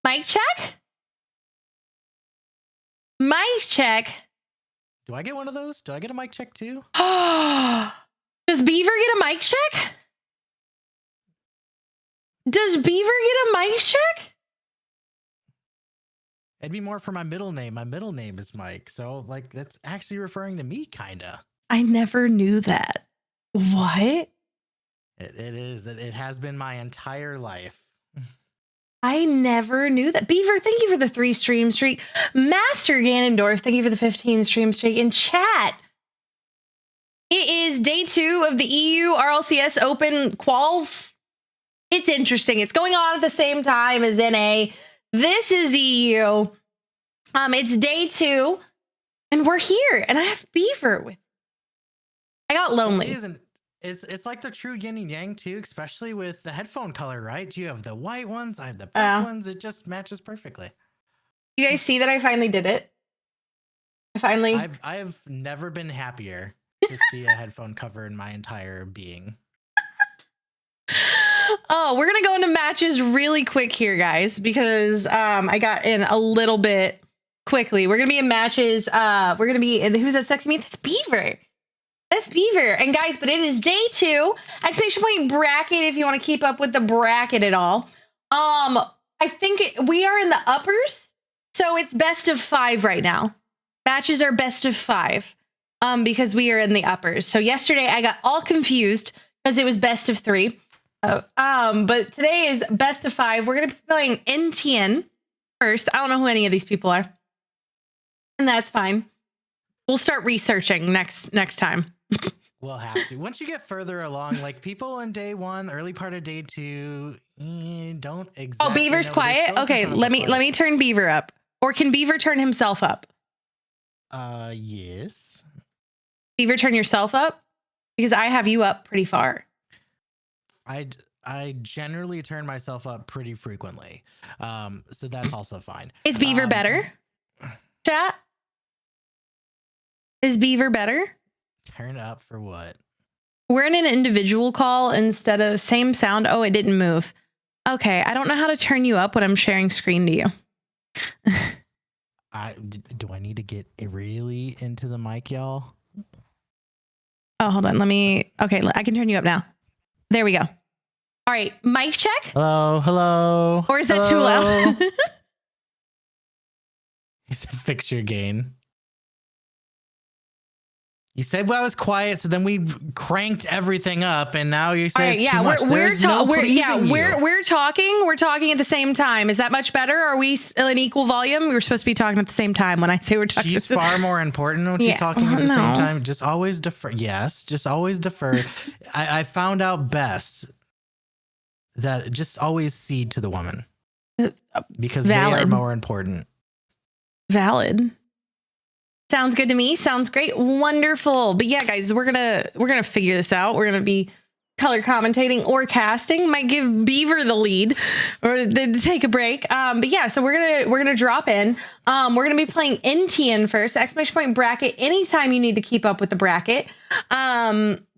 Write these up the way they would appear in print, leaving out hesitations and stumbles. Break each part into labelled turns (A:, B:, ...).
A: Mic check? Mic check.
B: Do I get one of those? Do I get a mic check too?
A: Does Beaver get a mic check? Does Beaver get a mic check?
B: It'd be more for my middle name. My middle name is Mike. So, like, that's actually referring to me, kind of.
A: I never knew that. What?
B: It is. It has been my entire life.
A: I never knew that. Beaver, thank you for the 3 stream streak. Master Ganondorf, thank you for the 15 stream streak. In chat, it is day 2 of the EU RLCS Open quals. It's interesting. It's going on at the same time as NA. This is EU. It's day 2, and we're here, and I have Beaver with. I got lonely.
B: It's like the true yin and yang too, especially with the headphone color, right? You have the white ones, I have the black ones. It just matches perfectly.
A: You guys see that I finally did it?
B: I've never been happier to see a headphone cover in my entire being.
A: Oh, we're gonna go into matches really quick here, guys, because I got in a little bit quickly. We're gonna be in matches. We're gonna be in who's that sexy me? That's Beaver. That's Beaver. And guys, but it is day 2. Exclamation point bracket if you want to keep up with the bracket at all. I think we are in the uppers, so it's best of 5 right now. Matches are best of 5 because we are in the uppers. So yesterday I got all confused because it was best of 3. But today is best of 5. We're gonna be playing NTN first. I don't know who any of these people are, and that's fine. We'll start researching next time.
B: We'll have to. Once you get further along, like people in day 1, early part of day 2, don't exactly.
A: Oh, Beaver's quiet. Okay, let me turn Beaver up. Or can Beaver turn himself up?
B: Yes.
A: Beaver, turn yourself up because I have you up pretty far.
B: I generally turn myself up pretty frequently, so that's also fine.
A: Is Beaver better? Chat. Is Beaver better?
B: Turn up for what?
A: We're in an individual call instead of same sound. Oh, it didn't move. Okay, I don't know how to turn you up when I'm sharing screen to you.
B: Do I need to get really into the mic, y'all?
A: Oh, hold on. Okay, I can turn you up now. There we go. All right, mic check.
B: Hello.
A: Or is that too loud?
B: He said, "Fix your gain." You said, "Well, I was quiet," so then we cranked everything up, and now you say, "It's too much." We're
A: talking. We're talking at the same time. Is that much better? Are we in equal volume? We're supposed to be talking at the same time. When I say we're talking,
B: she's far more important when she's talking at the same time. Just always defer. Yes, just always defer. I found out best that just always cede to the woman because they are more important.
A: Valid. Sounds good to me. Sounds great. Wonderful. But yeah, guys, we're gonna figure this out. We're gonna be color commentating or casting. Might give Beaver the lead or take a break. But yeah, so we're gonna drop in. We're gonna be playing NTN first. Exclamation point bracket. Anytime you need to keep up with the bracket.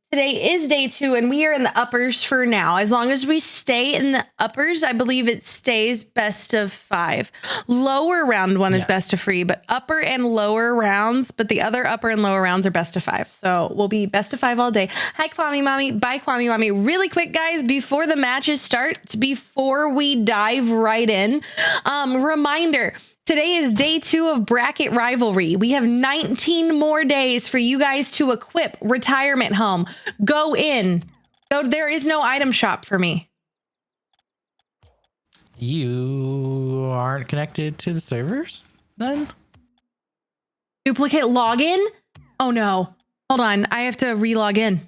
A: Today is day 2, and we are in the uppers for now. As long as we stay in the uppers, I believe it stays best of 5. Lower round 1 is best of 3, but upper and lower rounds, but the other upper and lower rounds are best of 5. So we'll be best of 5 all day. Hi, Kwame Mommy. Bye, Kwame Mommy. Really quick, guys, before the matches start, before we dive right in, reminder, today is day 2 of Bracket Rivalry. We have 19 more days for you guys to equip Retirement Home. Go in. There is no item shop for me.
B: You aren't connected to the servers then?
A: Duplicate login? Oh no. Hold on. I have to re-log in.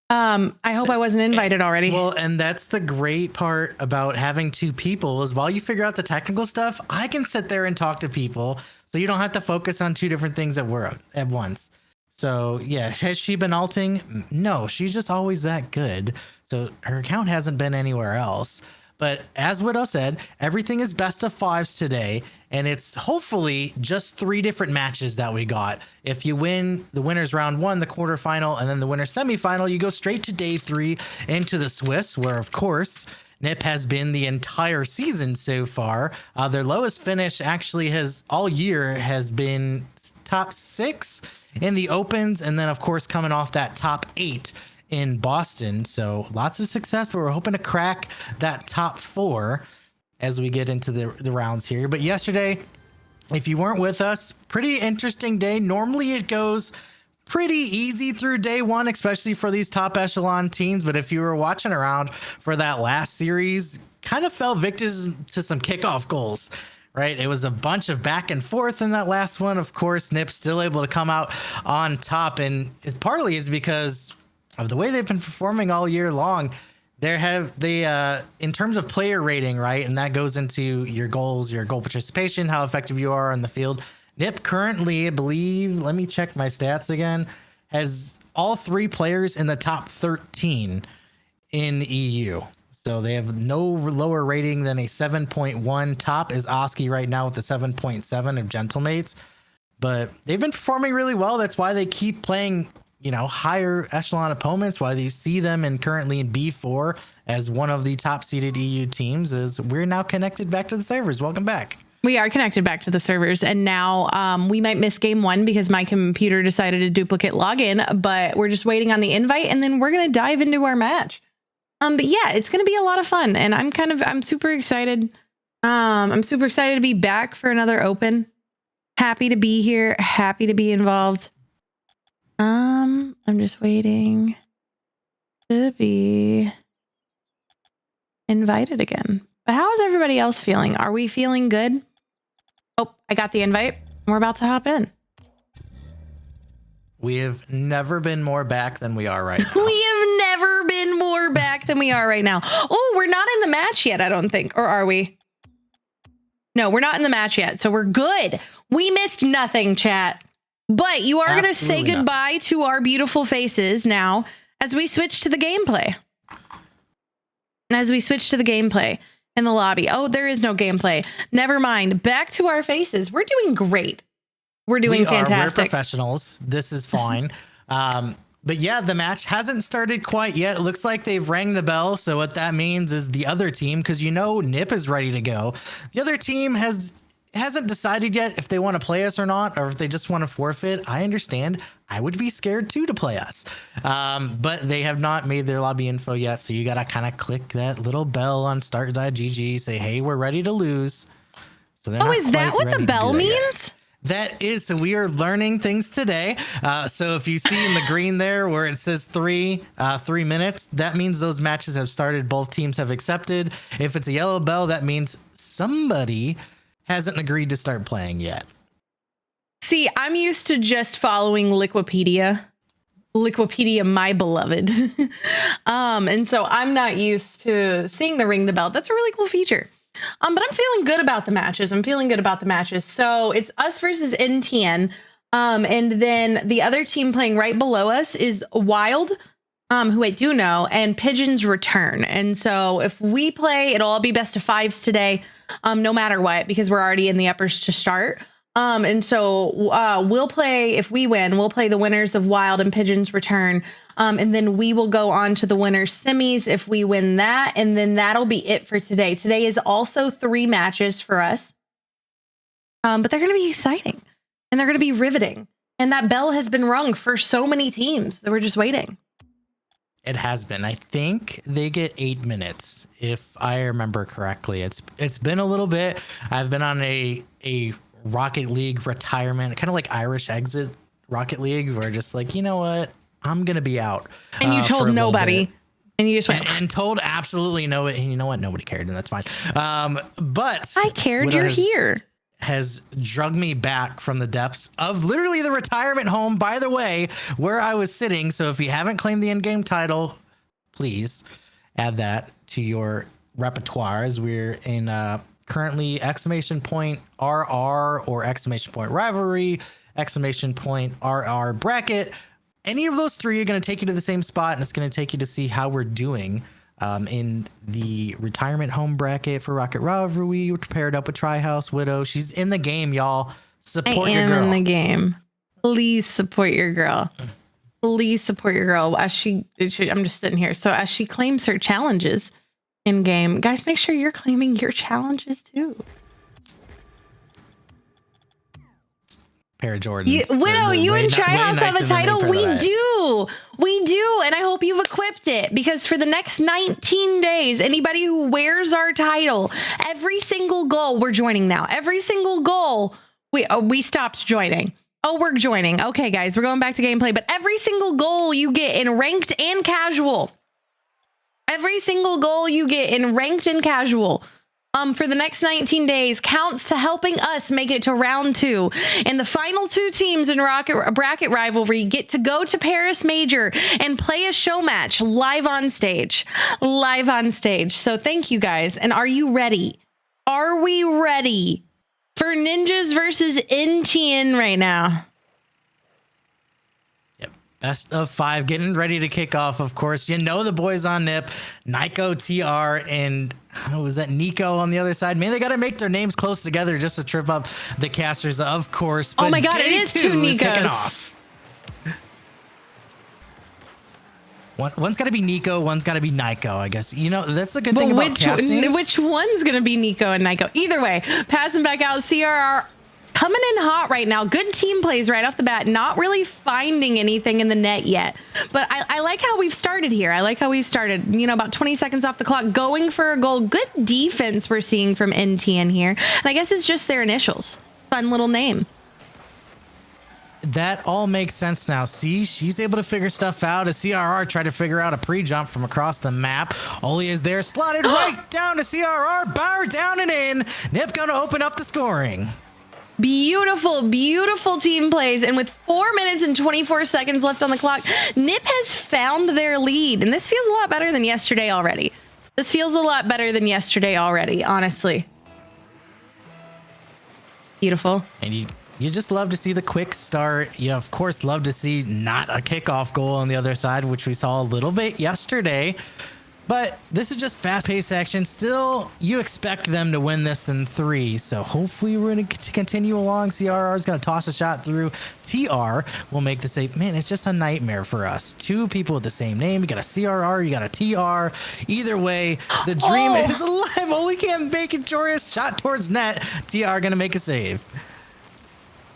A: I hope I wasn't invited already.
B: Well, and that's the great part about having 2 people is while you figure out the technical stuff, I can sit there and talk to people so you don't have to focus on 2 different things at once. So yeah, has she been alting? No, she's just always that good. So her account hasn't been anywhere else. But as Widow said, everything is best of 5s today, and it's hopefully just 3 different matches that we got. If you win the winners round 1, the quarterfinal, and then the winner semifinal, you go straight to day 3 into the Swiss, where of course NIP has been the entire season so far. Their lowest finish actually has all year has been top 6 in the opens, and then of course coming off that top 8 in Boston. So lots of success, but we're hoping to crack that top 4 as we get into the rounds here. But yesterday, if you weren't with us, pretty interesting day. Normally it goes pretty easy through day 1, especially for these top echelon teams. But if you were watching around for that last series, kind of fell victim to some kickoff goals, right? It was a bunch of back and forth in that last one. Of course, NIP still able to come out on top, and it partly is because of the way they've been performing all year long. In terms of player rating, right? And that goes into your goals, your goal participation, how effective you are on the field. NIP currently, I believe, let me check my stats again, has all 3 players in the top 13 in EU. So they have no lower rating than a 7.1. Top is Oski right now with a 7.7 of Gentlemates. But they've been performing really well. That's why they keep playing, higher echelon opponents, why you see them currently in B4 as one of the top seeded EU teams. Is we're now connected back to the servers. Welcome back.
A: We are connected back to the servers, and now we might miss game 1 because my computer decided to duplicate login, but we're just waiting on the invite, and then we're going to dive into our match. But yeah, it's going to be a lot of fun, and I'm super excited. I'm super excited to be back for another open. Happy to be here. Happy to be involved. I'm just waiting to be invited again. But how is everybody else feeling? Are we feeling good? Oh, I got the invite. We're about to hop in.
B: We have never been more back than we are right now.
A: We have never been more back than we are right now. Oh, we're not in the match yet, I don't think. Or are we? No, we're not in the match yet. So we're good. We missed nothing, chat. But you are going to say goodbye to our beautiful faces now as we switch to the gameplay. In the lobby. Oh, there is no gameplay. Never mind. Back to our faces. We're doing great. We're doing fantastic.
B: We're professionals. This is fine. But yeah, the match hasn't started quite yet. It looks like they've rang the bell. So what that means is the other team, because NIP is ready to go. The other team hasn't decided yet if they want to play us or not, or if they just want to forfeit. I understand. I would be scared too to play us. But they have not made their lobby info yet. So you got to kind of click that little bell on start.gg, say, hey, we're ready to lose. So
A: is that what the bell means?
B: That is. So we are learning things today. So if you see in the green there where it says 3 minutes, that means those matches have started. Both teams have accepted. If it's a yellow bell, that means somebody hasn't agreed to start playing yet.
A: See, I'm used to just following Liquipedia, my beloved. And so I'm not used to seeing the ring the bell. That's a really cool feature. But I'm feeling good about the matches. So it's us versus NTN. And then the other team playing right below us is Wild, who I do know, and Pigeon's Return. And so if we play, it'll all be best of 5s today, no matter what, because we're already in the uppers to start. And so we'll play, if we win, we'll play the winners of Wild and Pigeon's Return. And then we will go on to the winners semis if we win that. And then that'll be it for today. Today is also 3 matches for us. But they're going to be exciting and they're going to be riveting. And that bell has been rung for so many teams that we're just waiting.
B: It has been. I think they get 8 minutes, if I remember correctly. It's been a little bit. I've been on a Rocket League retirement, kind of like Irish exit Rocket League, where just like, you know what, I'm gonna be out.
A: And you told nobody, and you just went
B: and told absolutely nobody. And you know what, nobody cared, and that's fine. But
A: I cared. You're here.
B: Has drugged me back from the depths of literally the retirement home, by the way, where I was sitting. So if you haven't claimed the in-game title, please add that to your repertoire, as we're in currently exclamation point RR or exclamation point rivalry, exclamation point RR bracket. Any of those 3 are going to take you to the same spot, and it's going to take you to see how we're doing in the retirement home bracket for Rocket Rivalry, which paired up with Tryhouse Widow. She's in the game, y'all. Support your girl.
A: I am in the game. Please support your girl. Please support your girl. I'm just sitting here. So as she claims her challenges in game. Guys, make sure you're claiming your challenges too.
B: Pair of Jordans.
A: Widow, you and Tryhouse have a title. We do. And I hope you've equipped it, because for the next 19 days, anybody who wears our title, every single goal, we're joining now. Every single goal, we stopped joining. Oh, we're joining. Okay, guys, we're going back to gameplay. But every single goal you get in ranked and casual. Every single goal you get in ranked and casual. For the next 19 days counts to helping us make it to round 2. And the final 2 teams in bracket rivalry get to go to Paris Major and play a show match live on stage. Live on stage. So thank you guys. And are you ready? Are we ready for Ninjas versus NTN right now?
B: Best of 5 getting ready to kick off. Of course, you know the boys on Nip, Nico, TR, and was that Nico on the other side? Man, they got to make their names close together just to trip up the casters, of course.
A: But oh my God, it is 2 Nicos.
B: One's got to be Nico, one's got to be Nico, I guess. You know, that's the good thing about casting.
A: Which one's going to be Nico and Nico? Either way, passing back out, CRR coming in hot right now. Good team plays right off the bat. Not really finding anything in the net yet. But I like how we've started here. I like how we've started, you know, about 20 seconds off the clock, going for a goal. Good defense we're seeing from NTN here. And I guess it's just their initials. Fun little name.
B: That all makes sense now. See, she's able to figure stuff out. A CRR tried to figure out a pre-jump from across the map. Oli is there, slotted right down to CRR. Bar down and in. Nip gonna open up the scoring.
A: Beautiful, beautiful team plays. And with 4 minutes and 24 seconds left on the clock, Nip has found their lead. And this feels a lot better than yesterday already. This feels a lot better than yesterday already, honestly. Beautiful.
B: And you just love to see the quick start. You, of course, love to see not a kickoff goal on the other side, which we saw a little bit yesterday. But this is just fast-paced action. Still, you expect them to win this in 3. So hopefully we're going to continue along. CRR is going to toss a shot through. TR will make the save. Man, it's just a nightmare for us. 2 people with the same name. You got a CRR, you got a TR. Either way, the dream is alive. Only can't make it. Joyous shot towards net. TR going to make a save.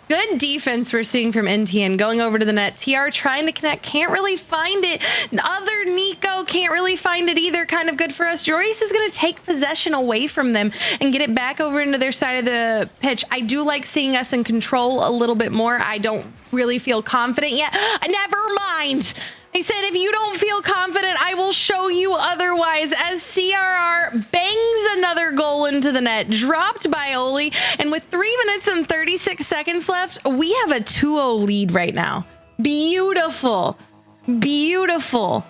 A: Good defense we're seeing from NTN going over to the net. TR trying to connect, can't really find it. Other Nico can't really find it either. Kind of good for us. Joyce is going to take possession away from them and get it back over into their side of the pitch. I do like seeing us in control a little bit more. I don't really feel confident yet. Never mind. They said, if you don't feel confident, I will show you otherwise, as CRR bangs another goal into the net, dropped by Oli. And with 3 minutes and 36 seconds left, we have a 2-0 lead right now. Beautiful. Beautiful.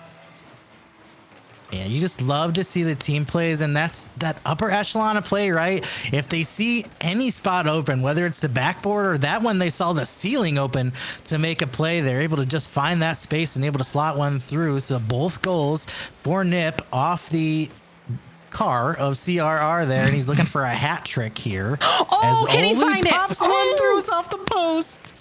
B: Yeah, you just love to see the team plays, and that's that upper echelon of play, right? If they see any spot open, whether it's the backboard or that one they saw the ceiling open to make a play, they're able to just find that space and able to slot one through. So both goals for Nip off the car of CRR there, and he's looking for a hat trick here.
A: Oh, can he find it?
B: Pops one through, it's off the post.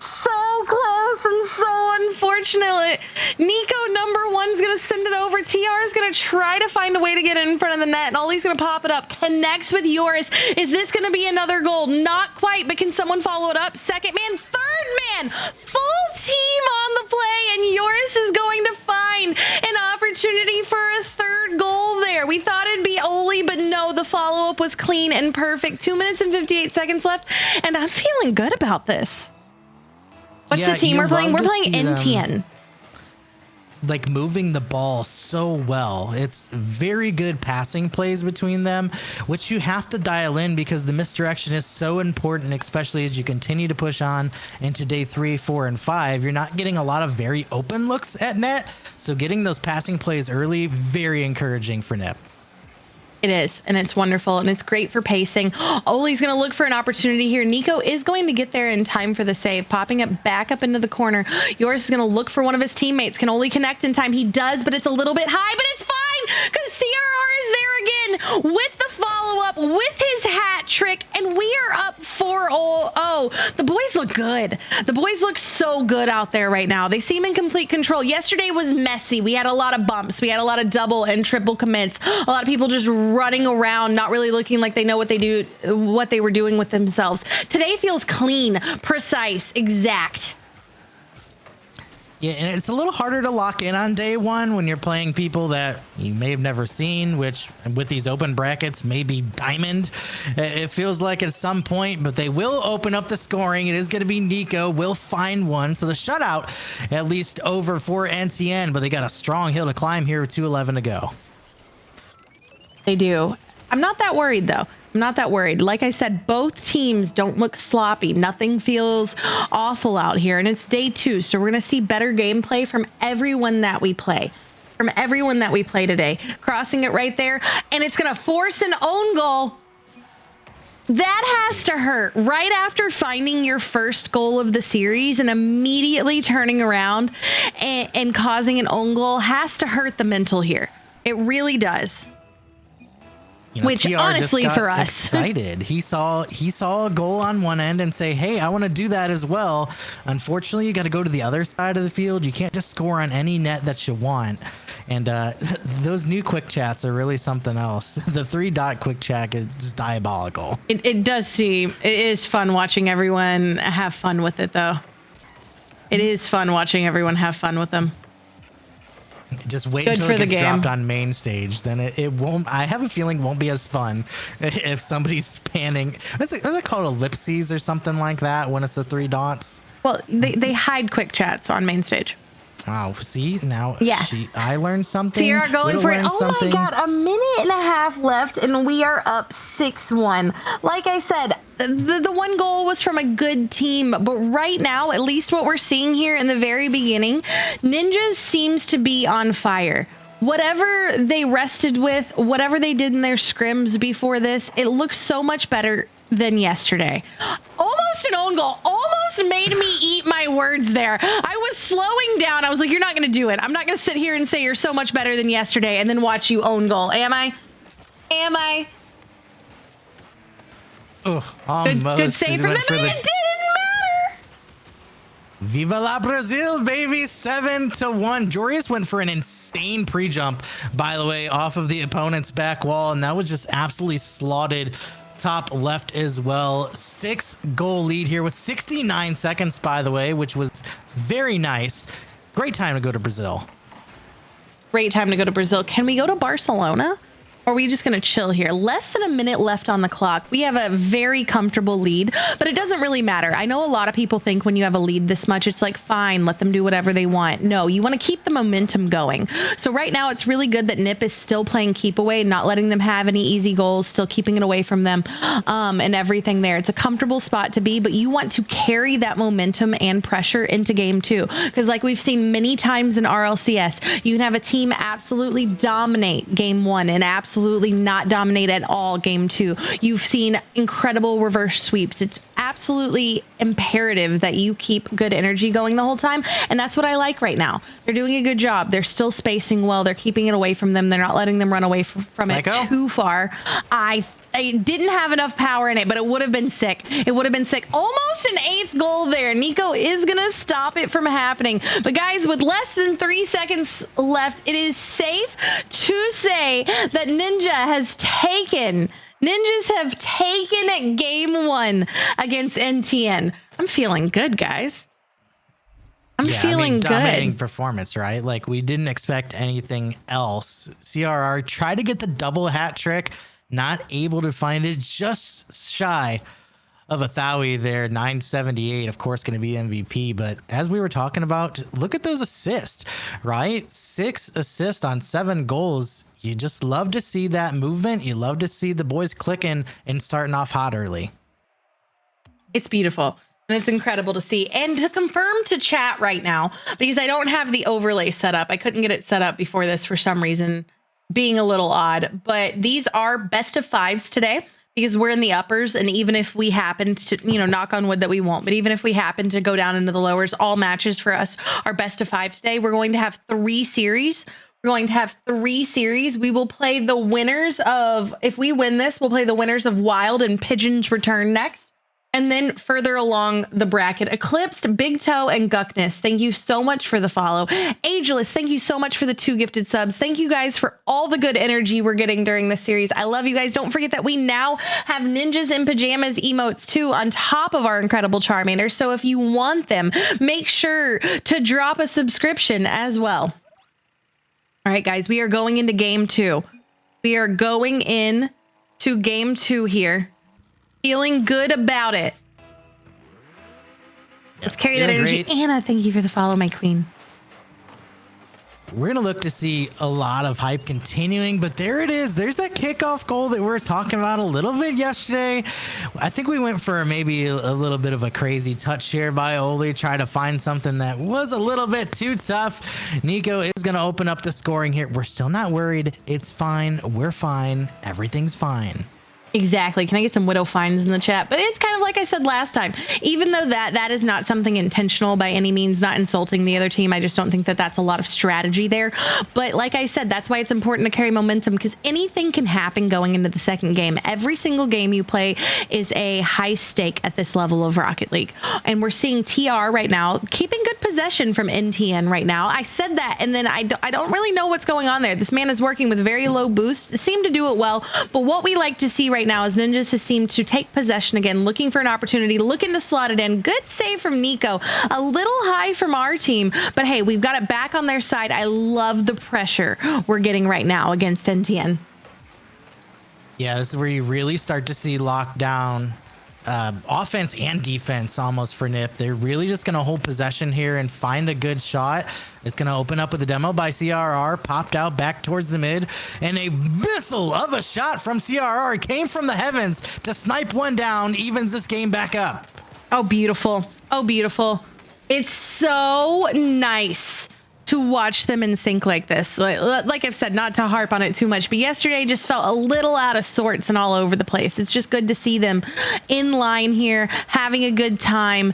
A: So close and so unfortunate. Nico #1's gonna send it over. TR is gonna try to find a way to get it in front of the net, and Ollie's gonna pop it up. Connects with Yoris. Is this gonna be another goal? Not quite, but can someone follow it up? Second man, third man, full team on the play, and Yoris is going to find an opportunity for a third goal there. We thought it'd be Oli, but no, the follow-up was clean and perfect. 2 minutes and 58 seconds left, and I'm feeling good about this. What's the team we're playing? We're playing NTN.
B: Like moving the ball so well. It's very good passing plays between them, which you have to dial in because the misdirection is so important, especially as you continue to push on into day 3, 4, and 5. You're not getting a lot of very open looks at net. So getting those passing plays early, very encouraging for Nip.
A: It is, and it's wonderful, and it's great for pacing. Oli's going to look for an opportunity here. Nico is going to get there in time for the save, popping it back up into the corner. Yours is going to look for one of his teammates. Can Oli connect in time? He does, but it's a little bit high, but it's fine. Because CRR is there again with the follow-up, with his hat trick, and we are up 4-0. The boys look good. The boys look so good out there right now. They seem in complete control. Yesterday was messy. We had a lot of bumps. We had a lot of double and triple commits. A lot of people just running around, not really looking like they know what they were doing with themselves. Today feels clean, precise, exact.
B: Yeah, and it's a little harder to lock in on day one when you're playing people that you may have never seen, which with these open brackets may be diamond. It feels like at some point, but they will open up the scoring. It is going to be Nico. Will find one. So the shutout at least over for NCN, but they got a strong hill to climb here with 2:11 to go.
A: They do. I'm not that worried, though. I'm not that worried. Like I said, both teams don't look sloppy. Nothing feels awful out here. And it's day 2. So we're going to see better gameplay from everyone that we play. From everyone that we play today. Crossing it right there. And it's going to force an own goal. That has to hurt. Right after finding your first goal of the series and immediately turning around and causing an own goal has to hurt the mental here. It really does.
B: You know,
A: which
B: TR
A: honestly for us,
B: excited. He saw a goal on one end and say, "Hey, I want to do that as well." Unfortunately, you got to go to the other side of the field. You can't just score on any net that you want. And those new quick chats are really something else. The 3-dot quick chat is just diabolical.
A: It does seem it is fun watching everyone have fun with it, though. It is fun watching everyone have fun with them.
B: Just wait until it gets dropped on main stage. Then it won't. I have a feeling it won't be as fun if somebody's spanning. What's it called? Ellipses or something like that when it's the 3 dots.
A: Well, they hide quick chats on main stage.
B: Oh, see now.
A: Yeah,
B: I learned something.
A: Sierra going for it. Oh
B: something.
A: My God, a minute and a half left, and we are up 6-1. Like I said, the one goal was from a good team, but right now, at least what we're seeing here in the very beginning, Ninjas seems to be on fire. Whatever they rested with, whatever they did in their scrims before this, it looks so much better than yesterday. Almost an own goal. Almost made me eat my words there. I was slowing down. I was like, you're not going to do it. I'm not going to sit here and say you're so much better than yesterday and then watch you own goal. Am I?
B: Oh, almost.
A: Good save from them, but it didn't matter.
B: Viva la Brazil, baby. 7-1. Jorius went for an insane pre-jump, by the way, off of the opponent's back wall, and that was just absolutely slotted top left as well. 6-goal lead here with 69 seconds, by the way, which was very nice. Great time to go to Brazil.
A: Great time to go to Brazil. Can we go to Barcelona? Or are we just going to chill here? Less than a minute left on the clock. We have a very comfortable lead, but it doesn't really matter. I know a lot of people think when you have a lead this much, it's like, fine, let them do whatever they want. No, you want to keep the momentum going. So right now it's really good that Nip is still playing keep away, not letting them have any easy goals, still keeping it away from them and everything there. It's a comfortable spot to be, but you want to carry that momentum and pressure into game 2. Because like we've seen many times in RLCS, you can have a team absolutely dominate game 1 and absolutely not dominate at all game 2. You've seen incredible reverse sweeps. It's absolutely imperative that you keep good energy going the whole time, and that's what I like right now. They're doing a good job. They're still spacing well. They're keeping it away from them. They're not letting them run away from it too far. I didn't have enough power in it, but it would have been sick. It would have been sick. Almost an 8th goal there. Nico is going to stop it from happening. But guys, with less than 3 seconds left, it is safe to say that Ninjas have taken game 1 against NTN. I'm feeling good, guys. I'm feeling good.
B: Dominating performance, right? Like we didn't expect anything else. CRR tried to get the double hat trick. Not able to find it, just shy of a Thaui there. 978, of course, going to be MVP. But as we were talking about, look at those assists, right? 6 assists on 7 goals. You just love to see that movement. You love to see the boys clicking and starting off hot early.
A: It's beautiful. And it's incredible to see. And to confirm to chat right now, because I don't have the overlay set up. I couldn't get it set up before this for some reason, being a little odd, but these are best of 5s today because we're in the uppers. And even if we happen to, knock on wood that we won't, but even if we happen to go down into the lowers, all matches for us are best of 5 today. We're going to have 3 series. We're going to have 3 series. We will play the winners of, if we win this, we'll play the winners of Wild and Pigeon's Return next. And then further along the bracket, Eclipsed, Big Toe, and Guckness. Thank you so much for the follow. Ageless, thank you so much for the 2 gifted subs. Thank you guys for all the good energy we're getting during this series. I love you guys. Don't forget that we now have Ninjas in Pajamas emotes too on top of our incredible Charmander. So if you want them, make sure to drop a subscription as well. All right, guys, we are going into game 2. We are going in to game 2 here. Feeling good about it. Let's carry that energy. Great. Anna, thank you for the follow, my queen.
B: We're going to look to see a lot of hype continuing, but there it is. There's that kickoff goal that we were talking about a little bit yesterday. I think we went for maybe a little bit of a crazy touch here by Oli, try to find something that was a little bit too tough. Nico is going to open up the scoring here. We're still not worried. It's fine. We're fine. Everything's fine.
A: Exactly. Can I get some widow finds in the chat? But it's kind of like I said last time, even though that is not something intentional by any means, not insulting the other team. I just don't think that that's a lot of strategy there. But like I said, that's why it's important to carry momentum, because anything can happen going into the second game. Every single game you play is a high stake at this level of Rocket League. And we're seeing TR right now keeping good possession from NTN right now. I said that, and then I don't really know what's going on there. This man is working with very low boost, seemed to do it well. But what we like to see right now is Ninjas has seemed to take possession again, looking for an opportunity, looking to slot it in. Good save from Nico. A little high from our team, but hey, we've got it back on their side. I love the pressure we're getting right now against NTN.
B: Yeah, this is where you really start to see lockdown offense and defense almost for NIP. They're really just going to hold possession here and find a good shot. It's going to open up with a demo by CRR, popped out back towards the mid, and a missile of a shot from CRR came from the heavens to snipe one down, evens this game back up.
A: Oh, beautiful. Oh, beautiful. It's so nice to watch them in sync like this. Like I've said, not to harp on it too much, but yesterday just felt a little out of sorts and all over the place. It's just good to see them in line here, having a good time,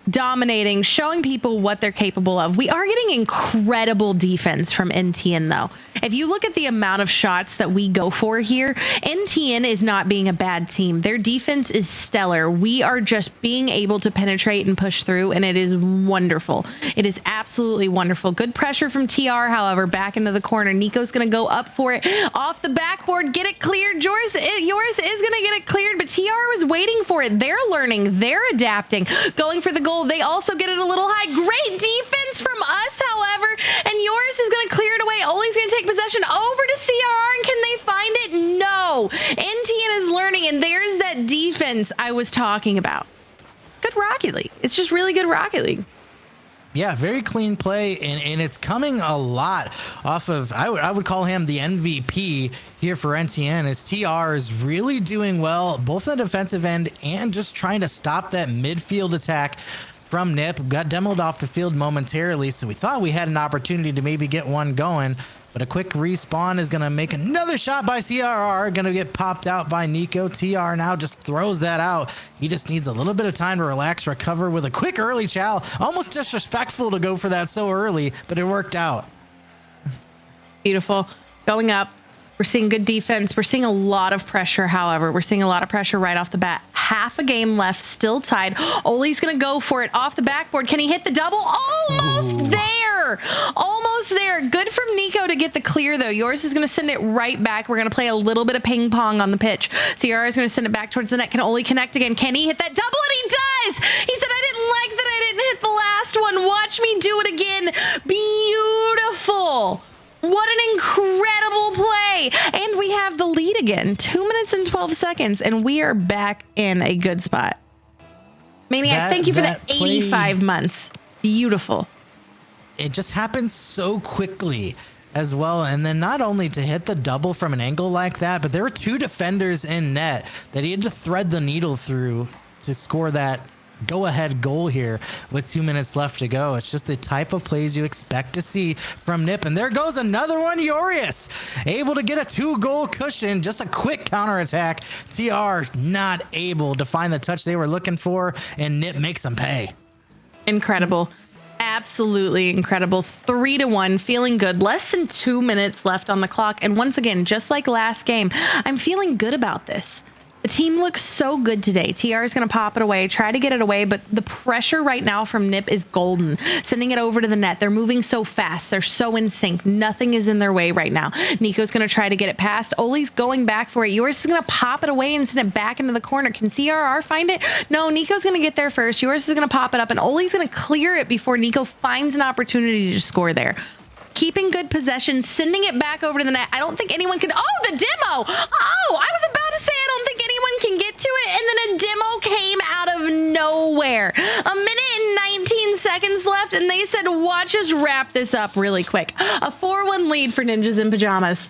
A: dominating, showing people what they're capable of. We are getting incredible defense from NTN though. If you look at the amount of shots that we go for here, NTN is not being a bad team. Their defense is stellar. We are just being able to penetrate and push through, and it is wonderful. It is absolutely wonderful. Good pressure from TR, however, back into the corner. Nico's going to go up for it off the backboard, get it cleared. Yours is going to get it cleared, but TR was waiting for it. They're learning, they're adapting, going for the goal. They also get it a little high. Great defense from us, however, and yours is going to clear it away. Oli's going to take possession over to CRR, and can they find it? No. NTN is learning, and there's that defense I was talking about. Good Rocket League. It's just really good Rocket League.
B: Yeah, very clean play, and it's coming a lot off of, I would call him the MVP here for NTN, as TR is really doing well, both on the defensive end and just trying to stop that midfield attack from NIP. Got demoed off the field momentarily, so we thought we had an opportunity to maybe get one going, but a quick respawn is going to make another shot by CRR, going to get popped out by Nico. TR now just throws that out. He just needs a little bit of time to relax, recover with a quick early chow. Almost disrespectful to go for that so early, but it worked out.
A: Beautiful. Going up. We're seeing good defense. We're seeing a lot of pressure, however. We're seeing a lot of pressure right off the bat. Half a game left, still tied. Oli's going to go for it off the backboard. Can he hit the double? Almost there. Almost there. Good from Nico to get the clear, though. Yours is going to send it right back. We're going to play a little bit of ping pong on the pitch. Ciara is going to send it back towards the net. Can Oli connect again? Can he hit that double? And he does. He said, I didn't like that I didn't hit the last one. Watch me do it again. Beautiful. What an incredible play. And we have the lead again. 2 minutes and 12 seconds. And we are back in a good spot. Maniac, thank you for the 85 months. Beautiful.
B: It just happens so quickly as well. And then not only to hit the double from an angle like that, but there were 2 defenders in net that he had to thread the needle through to score that go-ahead goal here with 2 minutes left to go. It's just the type of plays you expect to see from NIP. And there goes another one. Yorius able to get a 2-goal cushion, just a quick counterattack. TR not able to find the touch they were looking for, and NIP makes them pay.
A: Incredible. absolutely incredible. 3-1, feeling good. Less than 2 minutes left on the clock. And once again, just like last game, I'm feeling good about this. The team looks so good today. TR is going to pop it away, try to get it away, but the pressure right now from Nip is golden. Sending it over to the net. They're moving so fast. They're so in sync. Nothing is in their way right now. Nico's going to try to get it past. Oli's going back for it. Yours is going to pop it away and send it back into the corner. Can CRR find it? No, Nico's going to get there first. Yours is going to pop it up, and Oli's going to clear it before Nico finds an opportunity to score there. Keeping good possession, sending it back over to the net. I don't think anyone can. Oh, the demo. Oh, I was about to say I don't think anyone can get to it. And then a demo came out of nowhere. A minute and 19 seconds left. And they said, watch us wrap this up really quick. A 4-1 lead for Ninjas in Pajamas.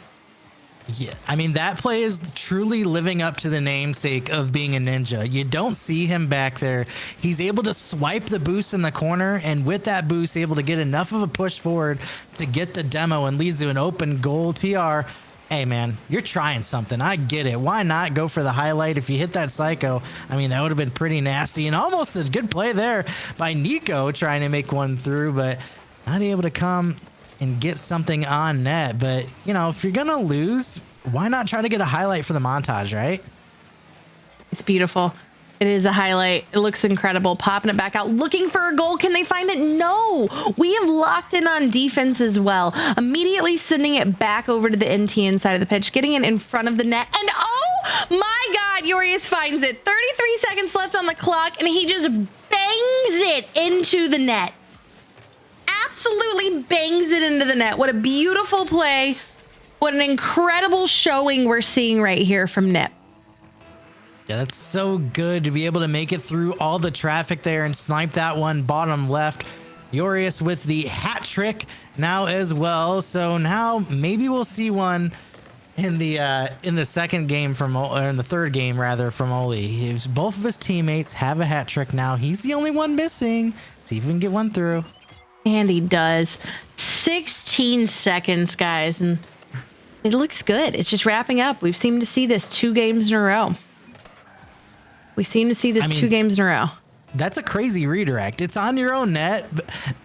B: Yeah, I mean, that play is truly living up to the namesake of being a ninja. You don't see him back there. He's able to swipe the boost in the corner, and with that boost, able to get enough of a push forward to get the demo and leads to an open goal. TR, hey, man, you're trying something. I get it. Why not go for the highlight? If you hit that psycho, I mean, that would have been pretty nasty, and almost a good play there by Nico trying to make one through, but not able to come and get something on net. But, you know, if you're going to lose, why not try to get a highlight for the montage, right?
A: It's beautiful. It is a highlight. It looks incredible. Popping it back out, looking for a goal. Can they find it? No. We have locked in on defense as well. Immediately sending it back over to the NTN side of the pitch, getting it in front of the net. And oh my God, Urias finds it. 33 seconds left on the clock, and he just bangs it into the net. Absolutely bangs it into the net. What a beautiful play. What an incredible showing we're seeing right here from Nip.
B: Yeah, that's so good to be able to make it through all the traffic there and snipe that one bottom left. Urias with the hat trick now as well. So now maybe we'll see one in the second game from, or in the third game rather, from Oli. Both of his teammates have a hat trick now. He's the only one missing. See if we can get one through.
A: And he does. 16 seconds, guys, and it looks good. It's just wrapping up. We've seemed to see this 2 games in a row. We seem to see this 2 games in a row.
B: That's a crazy redirect. It's on your own net.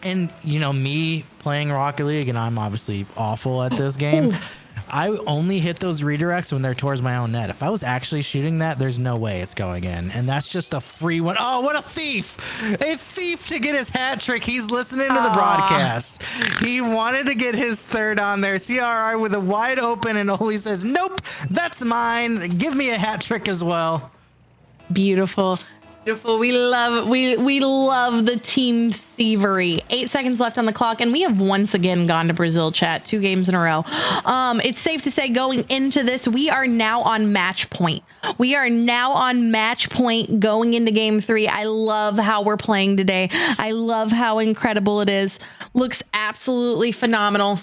B: And, you know, me playing Rocket League, and I'm obviously awful at this game. I only hit those redirects when they're towards my own net. If I was actually shooting that, there's no way it's going in. And that's just a free one. Oh, what a thief. A thief to get his hat trick. He's listening to the broadcast. He wanted to get his third on there. CRR with a wide open, and Oli says, nope, that's mine. Give me a hat trick as well.
A: Beautiful. Beautiful. We love the team thievery. 8 seconds left on the clock, and we have once again gone to Brazil, chat. 2 games in a row. It's safe to say going into this, we are now on match point. We are now on match point going into game 3. I love how we're playing today. I love how incredible it is. Looks absolutely phenomenal.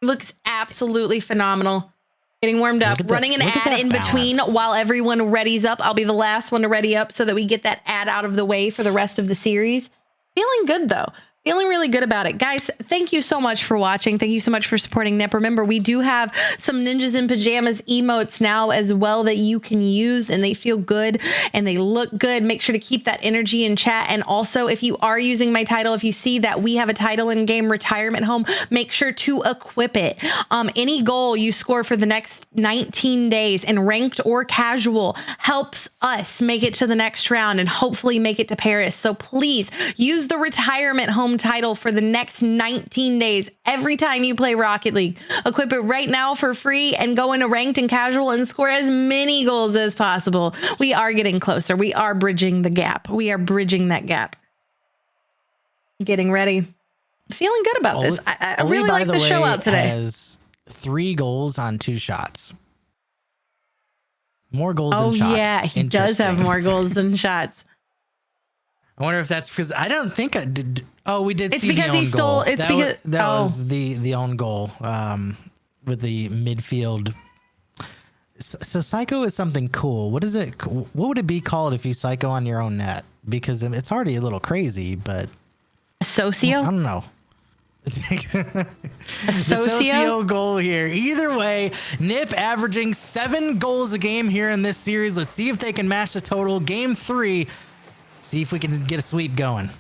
A: Looks absolutely phenomenal. Getting warmed up, running an ad in between while everyone readies up. I'll be the last one to ready up so that we get that ad out of the way for the rest of the series. Feeling good, though. Feeling really good about it. Guys, thank you so much for watching. Thank you so much for supporting Nip. Remember, we do have some Ninjas in Pajamas emotes now as well that you can use, and they feel good and they look good. Make sure to keep that energy in chat. And also, if you are using my title, if you see that we have a title in game, Retirement Home, make sure to equip it. Any goal you score for the next 19 days in ranked or casual helps us make it to the next round and hopefully make it to Paris. So please use the Retirement Home title for the next 19 days every time you play Rocket League. Equip it right now for free and go into ranked and casual and score as many goals as possible. We are getting closer. We are bridging the gap. We are bridging that gap. Getting ready. Feeling good about this. I really like the show out today.
B: Has 3 goals on 2 shots. More goals than shots. Oh yeah,
A: he does have more goals than shots.
B: I wonder if that's because I don't think I did. Oh, we did.
A: It's see because he stole. Goal. It's that because
B: that was the own goal with the midfield. So psycho is something cool. What is it? What would it be called if you psycho on your own net? Because it's already a little crazy, but
A: a socio.
B: I don't know.
A: A socio
B: goal here. Either way, Nip averaging 7 goals a game here in this series. Let's see if they can match the total. Game 3. See if we can get a sweep going.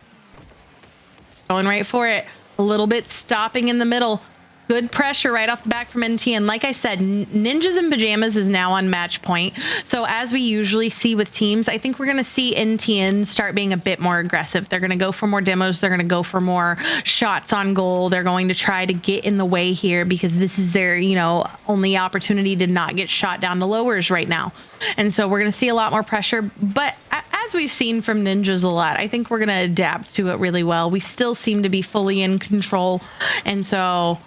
A: Going right for it. A little bit stopping in the middle. Good pressure right off the back from NTN. Like I said, Ninjas in Pajamas is now on match point. So as we usually see with teams, I think we're going to see NTN start being a bit more aggressive. They're going to go for more demos. They're going to go for more shots on goal. They're going to try to get in the way here because this is their, only opportunity to not get shot down to lowers right now. And so we're going to see a lot more pressure. But as we've seen from Ninjas a lot, I think we're going to adapt to it really well. We still seem to be fully in control. And so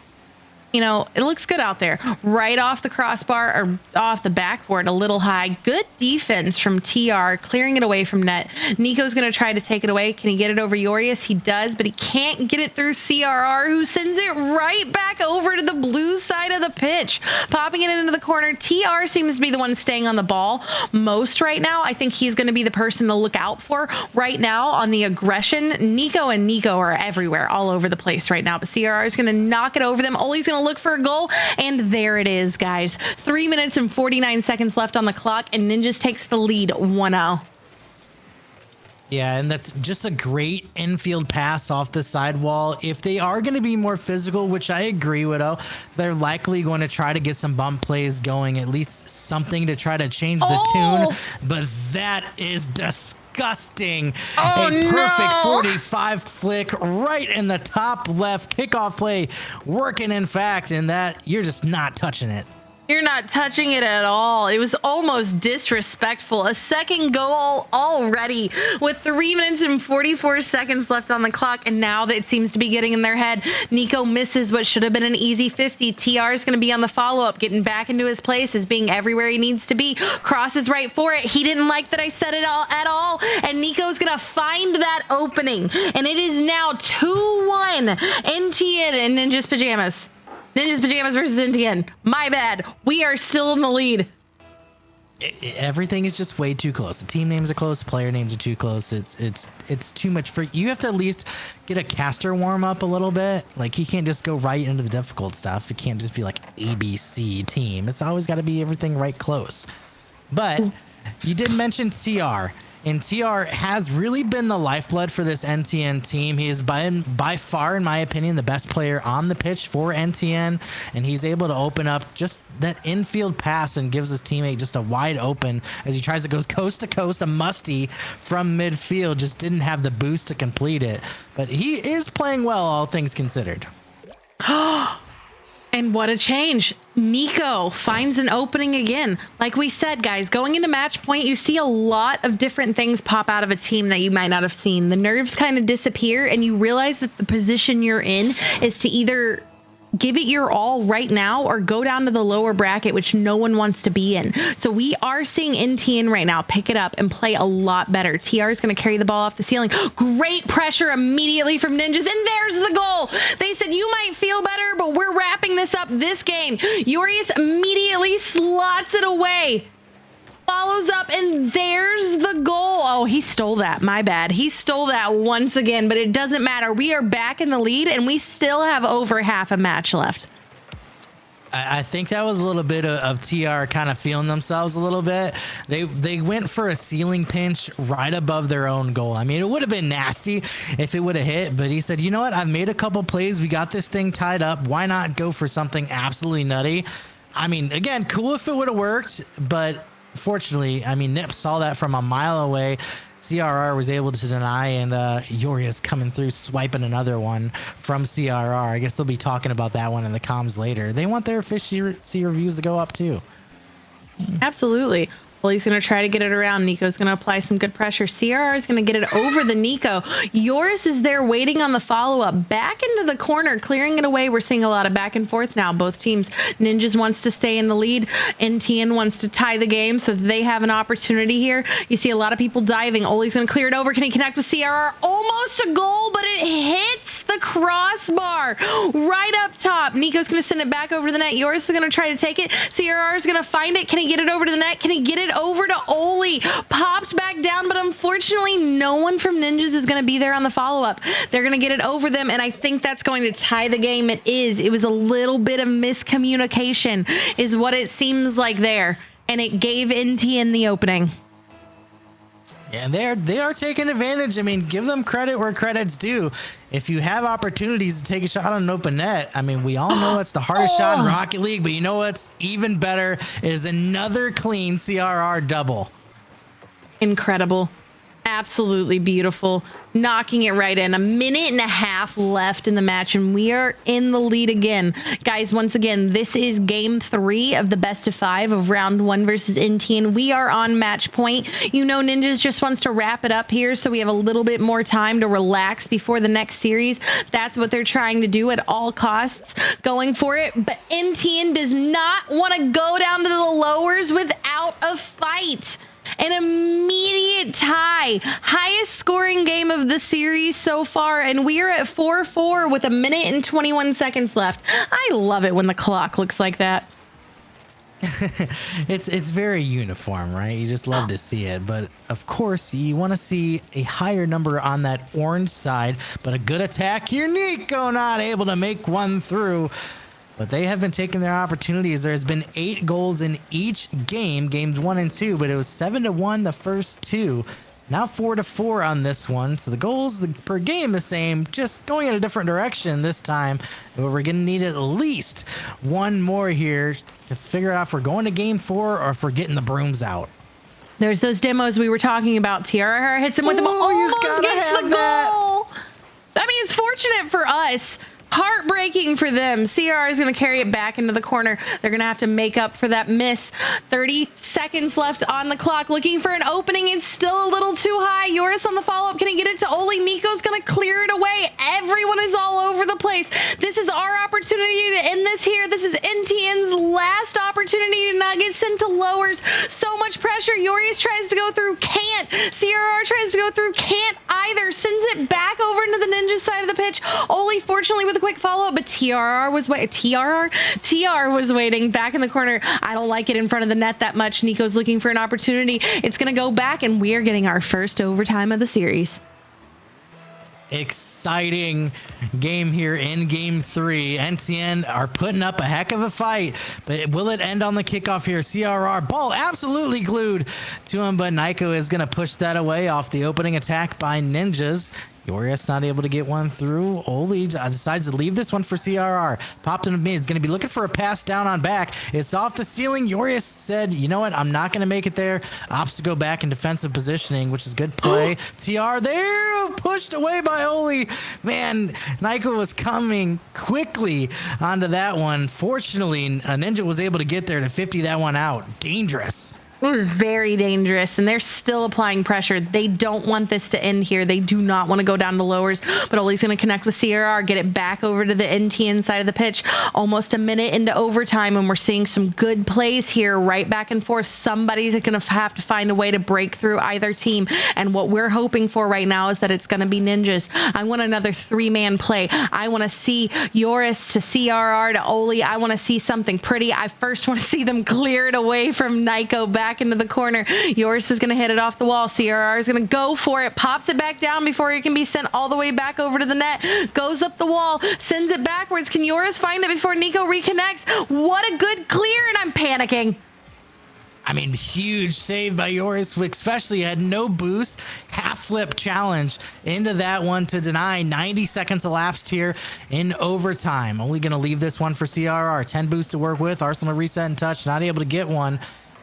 A: it looks good out there. Right off the crossbar or off the backboard, a little high. Good defense from TR, clearing it away from net. Nico's going to try to take it away. Can he get it over Yorius? He does, but he can't get it through CRR, who sends it right back over to the blue side of the pitch, popping it into the corner. TR seems to be the one staying on the ball most right now. I think he's going to be the person to look out for right now on the aggression. Nico are everywhere, all over the place right now, but CRR is going to knock it over them. Ollie's going to look for a goal, and there it is, guys. 3 minutes and 49 seconds left on the clock, and Ninjas takes the lead 1-0.
B: Yeah, and that's just a great infield pass off the sidewall. If they are going to be more physical, which I agree with, they're likely going to try to get some bump plays going, at least something to try to change the tune. But that is disgusting. Perfect 45 flick right in the top left kickoff play, working in fact, and that you're just not touching it.
A: You're not touching it at all. It was almost disrespectful. A second goal already with 3 minutes and 44 seconds left on the clock. And now that it seems to be getting in their head, Nico misses what should have been an easy 50. TR is going to be on the follow-up, getting back into his place as being everywhere he needs to be. Crosses right for it. He didn't like that I said it all at all. And Nico's going to find that opening. And it is now 2-1 NTN and Ninjas Pajamas. Ninjas Pajamas versus NTN. My bad. We are still in the lead.
B: Everything is just way too close. The team names are close. The player names are too close. It's too much for you. Have to at least get a caster warm up a little bit. Like, you can't just go right into the difficult stuff. It can't just be like ABC team. It's always got to be everything right close. But you did mention TR. And TR has really been the lifeblood for this NTN team. He has been, by far, in my opinion, the best player on the pitch for NTN. And he's able to open up just that infield pass and gives his teammate just a wide open as he tries to go coast to coast. A musty from midfield, just didn't have the boost to complete it. But he is playing well, all things considered.
A: And what a change. Nico finds an opening again. Like we said, guys, going into match point, you see a lot of different things pop out of a team that you might not have seen. The nerves kind of disappear, and you realize that the position you're in is to either give it your all right now or go down to the lower bracket, which no one wants to be in. So we are seeing NTN right now pick it up and play a lot better. TR is going to carry the ball off the ceiling. Great pressure immediately from Ninjas, and there's the goal. They said, you might feel better, but we're wrapping this up this game. Yorius immediately slots it away. Follows up, and there's the goal. Oh, he stole that. My bad. He stole that once again, but it doesn't matter. We are back in the lead, and we still have over half a match left.
B: I think that was a little bit of TR kind of feeling themselves a little bit. They went for a ceiling pinch right above their own goal. I mean, it would have been nasty if it would have hit, but he said, you know what? I've made a couple plays. We got this thing tied up. Why not go for something absolutely nutty? I mean, again, cool if it would have worked, but fortunately, I mean, Nip saw that from a mile away. CRR was able to deny, and Yoria's coming through, swiping another one from CRR. I guess they'll be talking about that one in the comms later. They want their efficiency reviews to go up too.
A: Absolutely. Well, he's going to try to get it around. Nico's going to apply some good pressure. CRR is going to get it over the Nico. Yours is there waiting on the follow-up. Back into the corner, clearing it away. We're seeing a lot of back and forth now. Both teams. Ninjas wants to stay in the lead. NTN wants to tie the game so that they have an opportunity here. You see a lot of people diving. Ollie's going to clear it over. Can he connect with CRR? Almost a goal, but it hits the crossbar right up top. Nico's going to send it back over the net. Yours is going to try to take it. CRR is going to find it. Can he get it over to the net? Can he get it over to Ollie? Popped back down, but unfortunately no one from Ninjas is going to be there on the follow-up. They're going to get it over them, and I think that's going to tie the game. It is. It was a little bit of miscommunication is what it seems like there, and it gave NTN the opening.
B: And they are taking advantage. I mean, give them credit where credit's due. If you have opportunities to take a shot on an open net, I mean, we all know it's the hardest shot in Rocket League, but you know what's even better is another clean CRR double.
A: Incredible. Absolutely beautiful. Knocking it right in. 1.5 minutes left in the match, and we are in the lead again. Guys, once again, this is game 3 of the best of 5 of round 1 versus NTN. We are on match point. You know, Ninjas just wants to wrap it up here, so we have a little bit more time to relax before the next series. That's what they're trying to do at all costs, going for it. But NTN does not want to go down to the lowers without a fight. An immediate tie, highest scoring game of the series so far, and we are at 4-4 with 1 minute and 21 seconds left. I love it when the clock looks like that.
B: It's very uniform, right? You just love to see it, but of course you want to see a higher number on that orange side. But a good attack here, Nico not able to make one through. But they have been taking their opportunities. There's been 8 goals in each game, games 1 and 2, but it was 7-1 the first 2. Now 4-4 on this one. So the goals per game the same, just going in a different direction this time. But we're going to need at least one more here to figure out if we're going to game 4 or if we're getting the brooms out.
A: There's those demos we were talking about. TRR hits him with the ball, almost gets the goal. I mean, it's fortunate for us. Heartbreaking for them. CR is going to carry it back into the corner. They're going to have to make up for that miss. 30 seconds left on the clock. Looking for an opening. It's still a little too high. Yoris on the follow-up. Can he get it to Oli? Nico's going to clear it away. Everyone is all over the place. This is our opportunity to end this here. This is NTN's last opportunity to not get sent to lowers. So much pressure. Yoris tries to go through. Can't. CRR tries to go through. Can't either. Sends it back over into the Ninja side of the pitch. Oli, fortunately, with a quick follow-up, but TR was waiting back in the corner. I don't like it in front of the net that much. Nico's looking for an opportunity. It's going to go back, and we are getting our first overtime of the series.
B: Exciting game here in game 3. NTN are putting up a heck of a fight, but will it end on the kickoff here? CRR ball absolutely glued to him, but Nico is going to push that away off the opening attack by Ninjas. Yorius not able to get one through. Oli decides to leave this one for CRR. Popped in mid. He's going to be looking for a pass down on back. It's off the ceiling. Yorius said, you know what? I'm not going to make it there. Opts to go back in defensive positioning, which is good play. TR there. Pushed away by Oli. Man, Nico was coming quickly onto that one. Fortunately, Ninja was able to get there to 50 that one out. Dangerous.
A: It was very dangerous, and they're still applying pressure. They don't want this to end here. They do not want to go down to lowers, but Oli's going to connect with CRR, get it back over to the NTN side of the pitch. Almost a minute into overtime, and we're seeing some good plays here, right back and forth. Somebody's going to have to find a way to break through either team, and what we're hoping for right now is that it's going to be Ninjas. I want another 3-man play. I want to see Yoris to CRR to Oli. I want to see something pretty. I first want to see them clear it away from Nico back into the corner. Yoris is going to hit it off the wall. CRR is going to go for it, pops it back down before it can be sent all the way back over to the net, goes up the wall, sends it backwards. Can Yoris find it before Nico reconnects? What a good clear, and I'm panicking.
B: I mean, huge save by Yoris, especially had no boost. Half flip challenge into that one to deny. 90 seconds elapsed here in overtime. Only going to leave this one for CRR. 10 boosts to work with. Arsenal reset and touch. Not able to get one.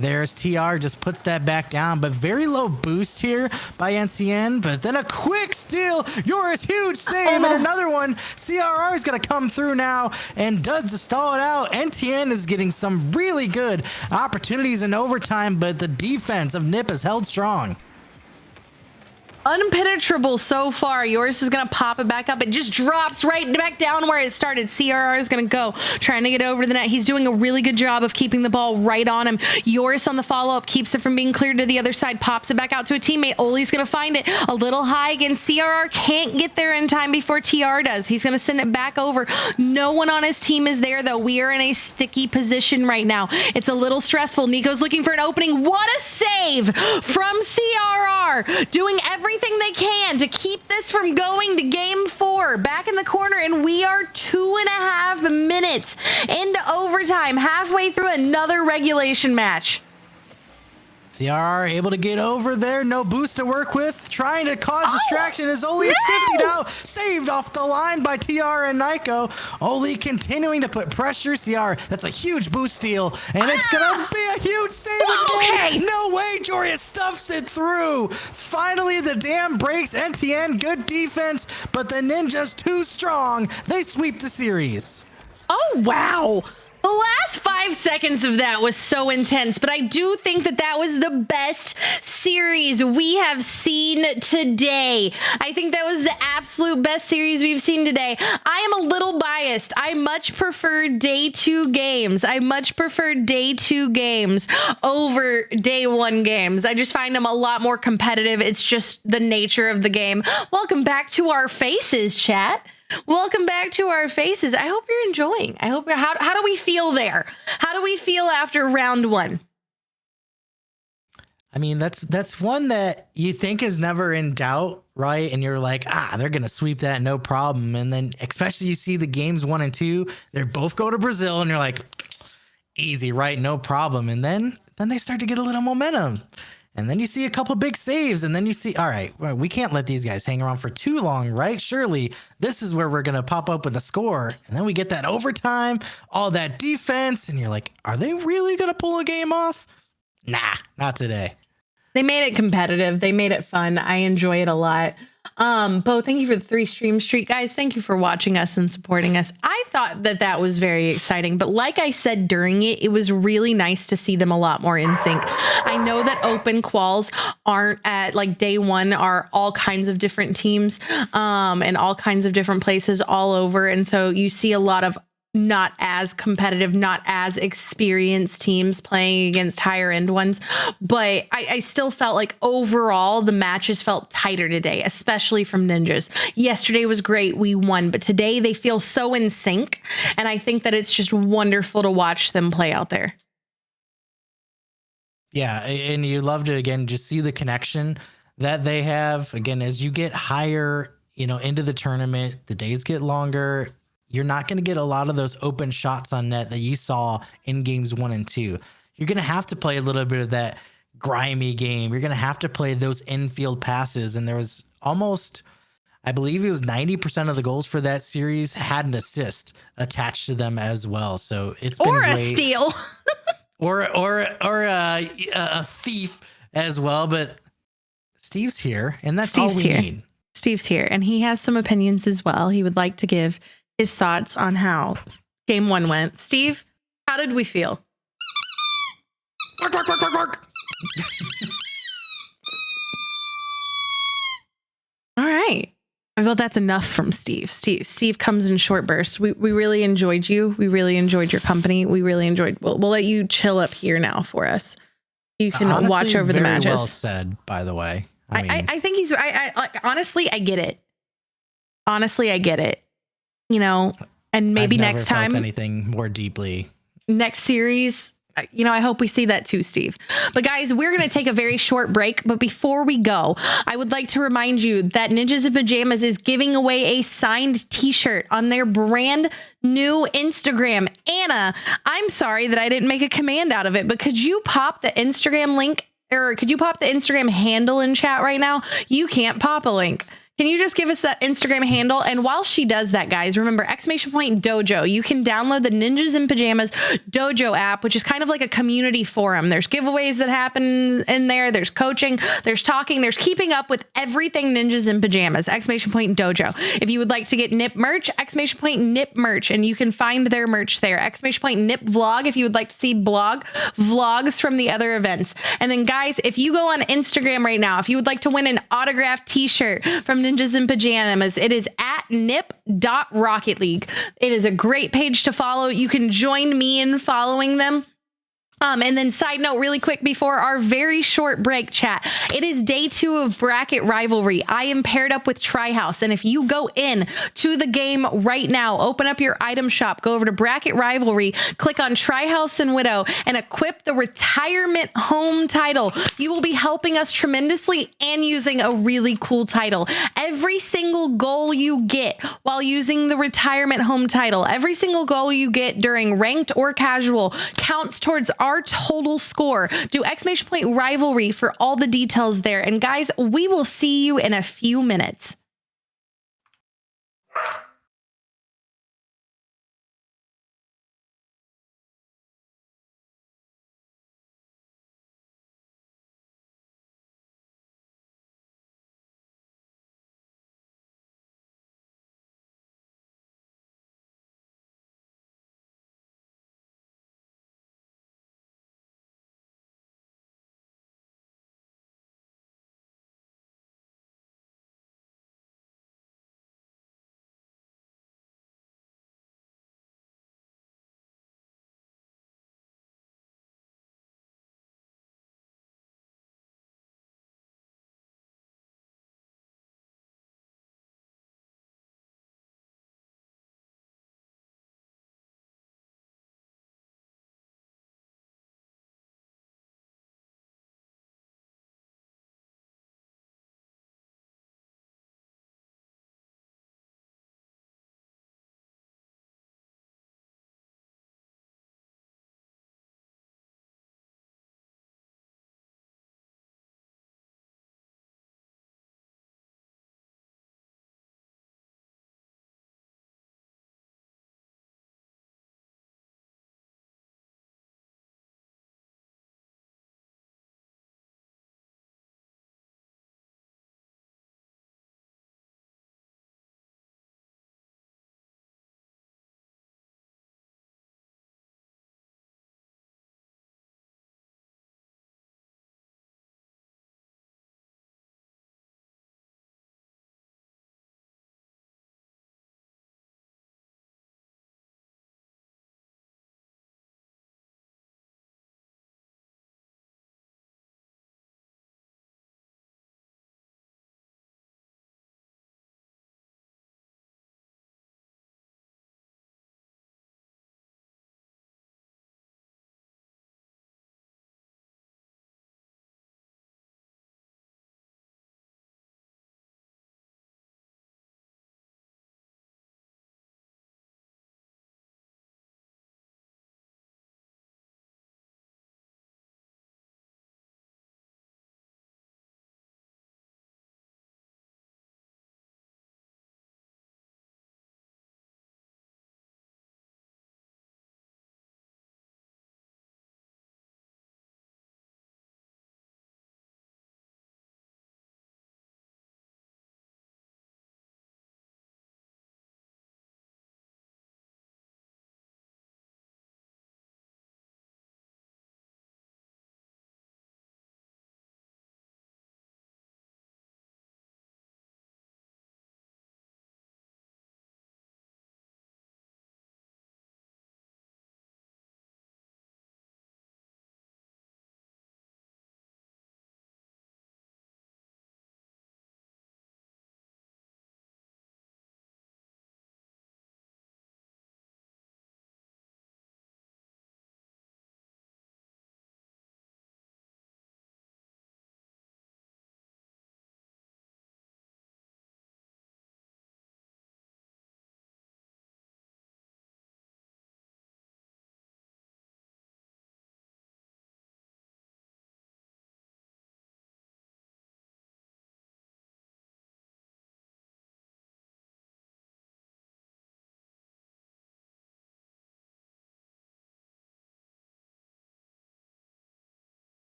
B: There's TR, just puts that back down, but very low boost here by NCN, but then a quick steal. Yoris, huge save, and another one. CRR is going to come through now and does to stall it out. NTN is getting some really good opportunities in overtime, but the defense of NIP is held strong.
A: Unpenetrable so far. Yoris is going to pop it back up. It just drops right back down where it started. CRR is going to go, trying to get over the net. He's doing a really good job of keeping the ball right on him. Yoris on the follow-up keeps it from being cleared to the other side, pops it back out to a teammate. Oli's going to find it a little high again. CRR can't get there in time before TR does. He's going to send it back over. No one on his team is there, though. We are in a sticky position right now. It's a little stressful. Nico's looking for an opening. What a save from CRR, doing everything they can to keep this from going to game 4. Back in the corner, and we are 2.5 minutes into overtime, halfway through another regulation match.
B: CR able to get over there. No boost to work with. Trying to cause distraction is only 50 now. Saved off the line by TR and Nyko. Oli continuing to put pressure. CR, that's a huge boost steal. And it's going to be a huge save again. No way. Joria stuffs it through. Finally, the dam breaks. NTN, good defense. But the Ninjas too strong. They sweep the series.
A: Oh, wow. The last 5 seconds of that was so intense, but I do think that that was the best series we have seen today. I think that was the absolute best series we've seen today. I am a little biased. I much prefer day 2 games. I much prefer day 2 games over day 1 games. I just find them a lot more competitive. It's just the nature of the game. Welcome back to our faces, chat. Welcome back to our faces. I hope you're enjoying. I hope you're, how do we feel there? How do we feel after round 1?
B: I mean, that's one that you think is never in doubt, right? And you're like, they're going to sweep that, no problem. And then especially you see the games 1 and 2, they both go to Brazil and you're like, easy, right? No problem. And then they start to get a little momentum. And then you see a couple big saves, and then you see, all right, well, we can't let these guys hang around for too long, right? Surely this is where we're going to pop up with a score. And then we get that overtime, all that defense, and you're like, are they really going to pull a game off? Nah, not today.
A: They made it competitive. They made it fun. I enjoy it a lot. Bo, thank you for the 3 stream streak. Guys, thank you for watching us and supporting us. I thought that was very exciting, but like I said during it, it was really nice to see them a lot more in sync. I know that open quals aren't at like day 1 are all kinds of different teams, and all kinds of different places all over. And so you see a lot of not as competitive, not as experienced teams playing against higher end ones. But I still felt like overall the matches felt tighter today, especially from Ninjas. Yesterday was great. We won, but today they feel so in sync. And I think that it's just wonderful to watch them play out there.
B: Yeah. And you love to, again, just see the connection that they have. Again, as you get higher, into the tournament, the days get longer. You're not going to get a lot of those open shots on net that you saw in games 1 and 2. You're going to have to play a little bit of that grimy game. You're going to have to play those infield passes. And there was almost, I believe it was 90% of the goals for that series had an assist attached to them as well. So it's been
A: or
B: great.
A: A steal
B: or a thief as well. But Steve's here, and that's all we need.
A: Steve's here, and he has some opinions as well. He would like to give his thoughts on how game 1 went. Steve, how did we feel?
B: Bark, bark, bark, bark, bark.
A: All right. Well, that's enough from Steve. Steve comes in short bursts. We really enjoyed you. We really enjoyed your company. We really enjoyed. We'll let you chill up here now for us. You can honestly watch over the matches.
B: Well said, by the way.
A: I think he's. Honestly, I get it. Honestly, I get it. And maybe next time,
B: anything more deeply.
A: Next series, I hope we see that too, Steve. But guys, we're going to take a very short break. But before we go, I would like to remind you that Ninjas in Pajamas is giving away a signed t-shirt on their brand new Instagram. Anna, I'm sorry that I didn't make a command out of it, but could you pop the Instagram link, or could you pop the Instagram handle in chat right now? You can't pop a link. Can you just give us that Instagram handle? And while she does that, guys, remember !Dojo. You can download the Ninjas in Pajamas Dojo app, which is kind of like a community forum. There's giveaways that happen in there. There's coaching, there's talking, there's keeping up with everything Ninjas in Pajamas, !Dojo. If you would like to get Nip merch, !Nip merch, and you can find their merch there. !Nip vlog if you would like to see vlogs from the other events. And then guys, if you go on Instagram right now, if you would like to win an autographed t-shirt from Ninjas in Pajamas, it is at nip.rocket league. It is a great page to follow. You can join me in following them. And then side note really quick before our very short break, chat, it is day 2 of Bracket Rivalry. I am paired up with Tryhouse. And if you go in to the game right now, open up your item shop, go over to Bracket Rivalry, click on Tryhouse and Widow, and equip the retirement home title. You will be helping us tremendously and using a really cool title. Every single goal you get while using the retirement home title, every single goal you get during ranked or casual counts towards our our total score. Do exclamation point rivalry for all the details there. And guys, we will see you in a few minutes.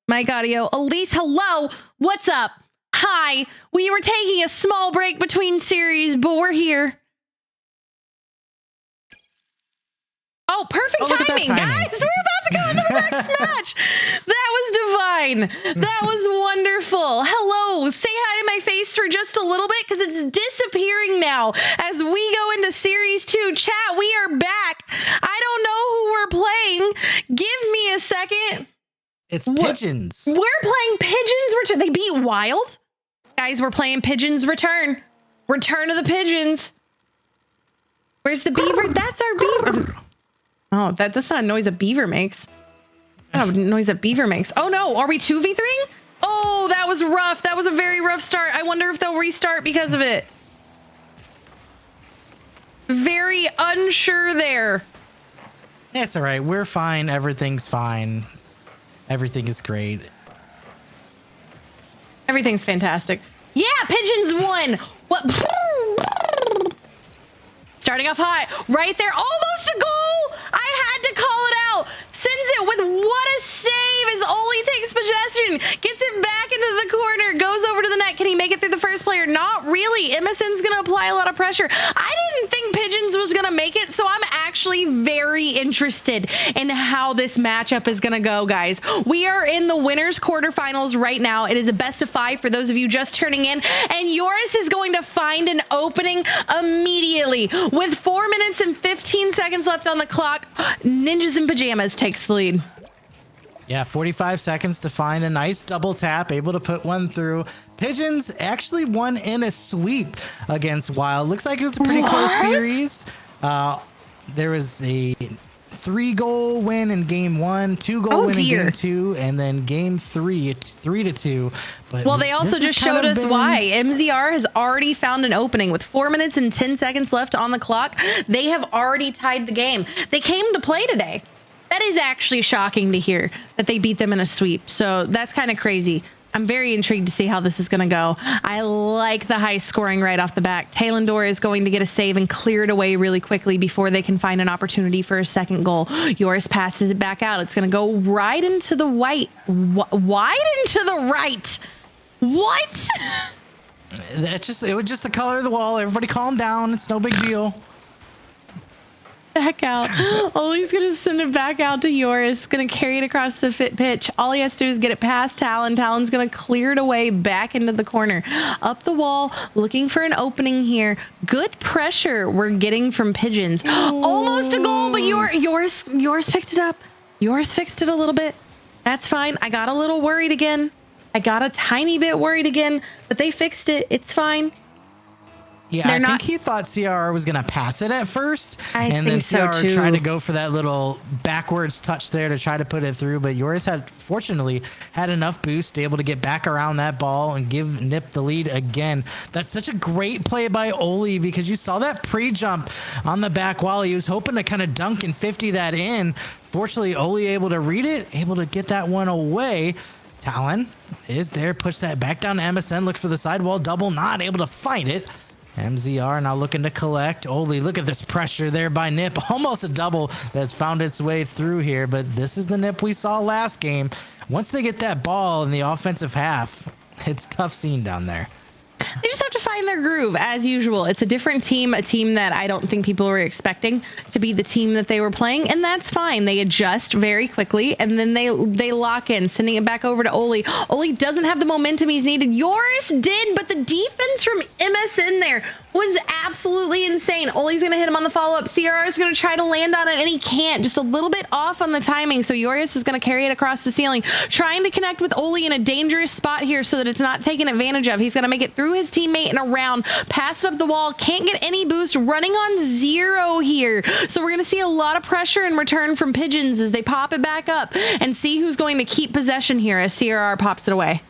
A: Mic audio. Elise, hello. What's up? Hi. We were taking a small break between series, but we're here. Oh, perfect timing, guys. We're about to go into the next match. That was divine. That was wonderful. Hello. Say hi to my face for just a little bit because it's disappearing now as we go into series 2. Chat, we are back. I don't know who we're playing. Give me a second.
B: It's Pigeons.
A: We're playing Pigeons Return. They beat Wild. Guys, we're playing Pigeons Return. Return of the Pigeons. Where's the beaver? That's our beaver. Oh, that's not a noise a beaver makes. Not a noise a beaver makes. Oh no, are we 2v3? Oh, that was rough. That was a very rough start. I wonder if they'll restart because of it. Very unsure there.
B: It's all right. We're fine. Everything's fine. Everything is great.
A: Everything's fantastic. Yeah, Pigeons won. What? Starting off high, right there, almost a goal. I had to call it out. Sends it with what a save as Oli takes possession, gets it back into the corner, goes over to the net. Can he make it through the first player? Not really. Emerson's going to apply a lot of pressure. I didn't think Pigeons was going to make it, so I'm actually very interested in how this matchup is going to go, guys. We are in the winners quarterfinals right now. It is a best of 5 for those of you just turning in, and Joris is going to find an opening immediately. With 4 minutes and 15 seconds left on the clock, Ninjas in Pajamas takes the lead.
B: Yeah, 45 seconds to find a nice double tap, able to put one through. Pigeons actually won in a sweep against Wild. Looks like it was a pretty close series. There was a 3-goal win in game 1, 2-goal win in game 2, and then game 3, 3-2. But
A: well, they also just showed us why. MZR has already found an opening with 4 minutes and 10 seconds left on the clock. They have already tied the game. They came to play today. That is actually shocking to hear that they beat them in a sweep. So that's kind of crazy. I'm very intrigued to see how this is going to go. I like the high scoring right off the back. Taylendor is going to get a save and clear it away really quickly before they can find an opportunity for a second goal. Yoris passes it back out. It's going to go right into the white. Wide into the right. What?
B: It was just the color of the wall. Everybody calm down. It's no big deal.
A: Back out. Oli's going to send it back out to Joris. Going to carry it across the pitch. All he has to do is get it past Talon. Talon's going to clear it away back into the corner. Up the wall, looking for an opening here. Good pressure we're getting from Pigeons. Almost a goal, but Joris picked it up. Joris fixed it a little bit. That's fine. I got a little worried again. I got a tiny bit worried again, but they fixed it. It's fine.
B: Yeah, I think he thought CRR was going to pass it at first.
A: And
B: then
A: so
B: CRR tried to go for that little backwards touch there to try to put it through. But Joris fortunately had enough boost, able to get back around that ball and give Nip the lead again. That's such a great play by Oli because you saw that pre-jump on the back wall. He was hoping to kind of dunk and 50 that in. Fortunately, Oli able to read it, able to get that one away. Talon is there, push that back down to MSN, looks for the sidewall double, not able to find it. MZR now looking to collect. Oli, look at this pressure there by Nip. Almost a double that's found its way through here, but this is the Nip we saw last game. Once they get that ball in the offensive half, it's tough scene down there.
A: They just have to find their groove as usual. It's a different team, a team that I don't think people were expecting to be the team that they were playing, and that's fine. They adjust very quickly, and then they lock in, sending it back over to Oli. Oli doesn't have the momentum he's needed. Joris did, but the defense from MS in there was absolutely insane. Oli's going to hit him on the follow-up. CRR is going to try to land on it, and he can't. Just a little bit off on the timing, so Joris is going to carry it across the ceiling, trying to connect with Oli in a dangerous spot here so that it's not taken advantage of. He's going to make it through his teammate and around, pass it up the wall, can't get any boost, running on 0 here. So we're going to see a lot of pressure in return from Pigeons as they pop it back up and see who's going to keep possession here as CRR pops it away.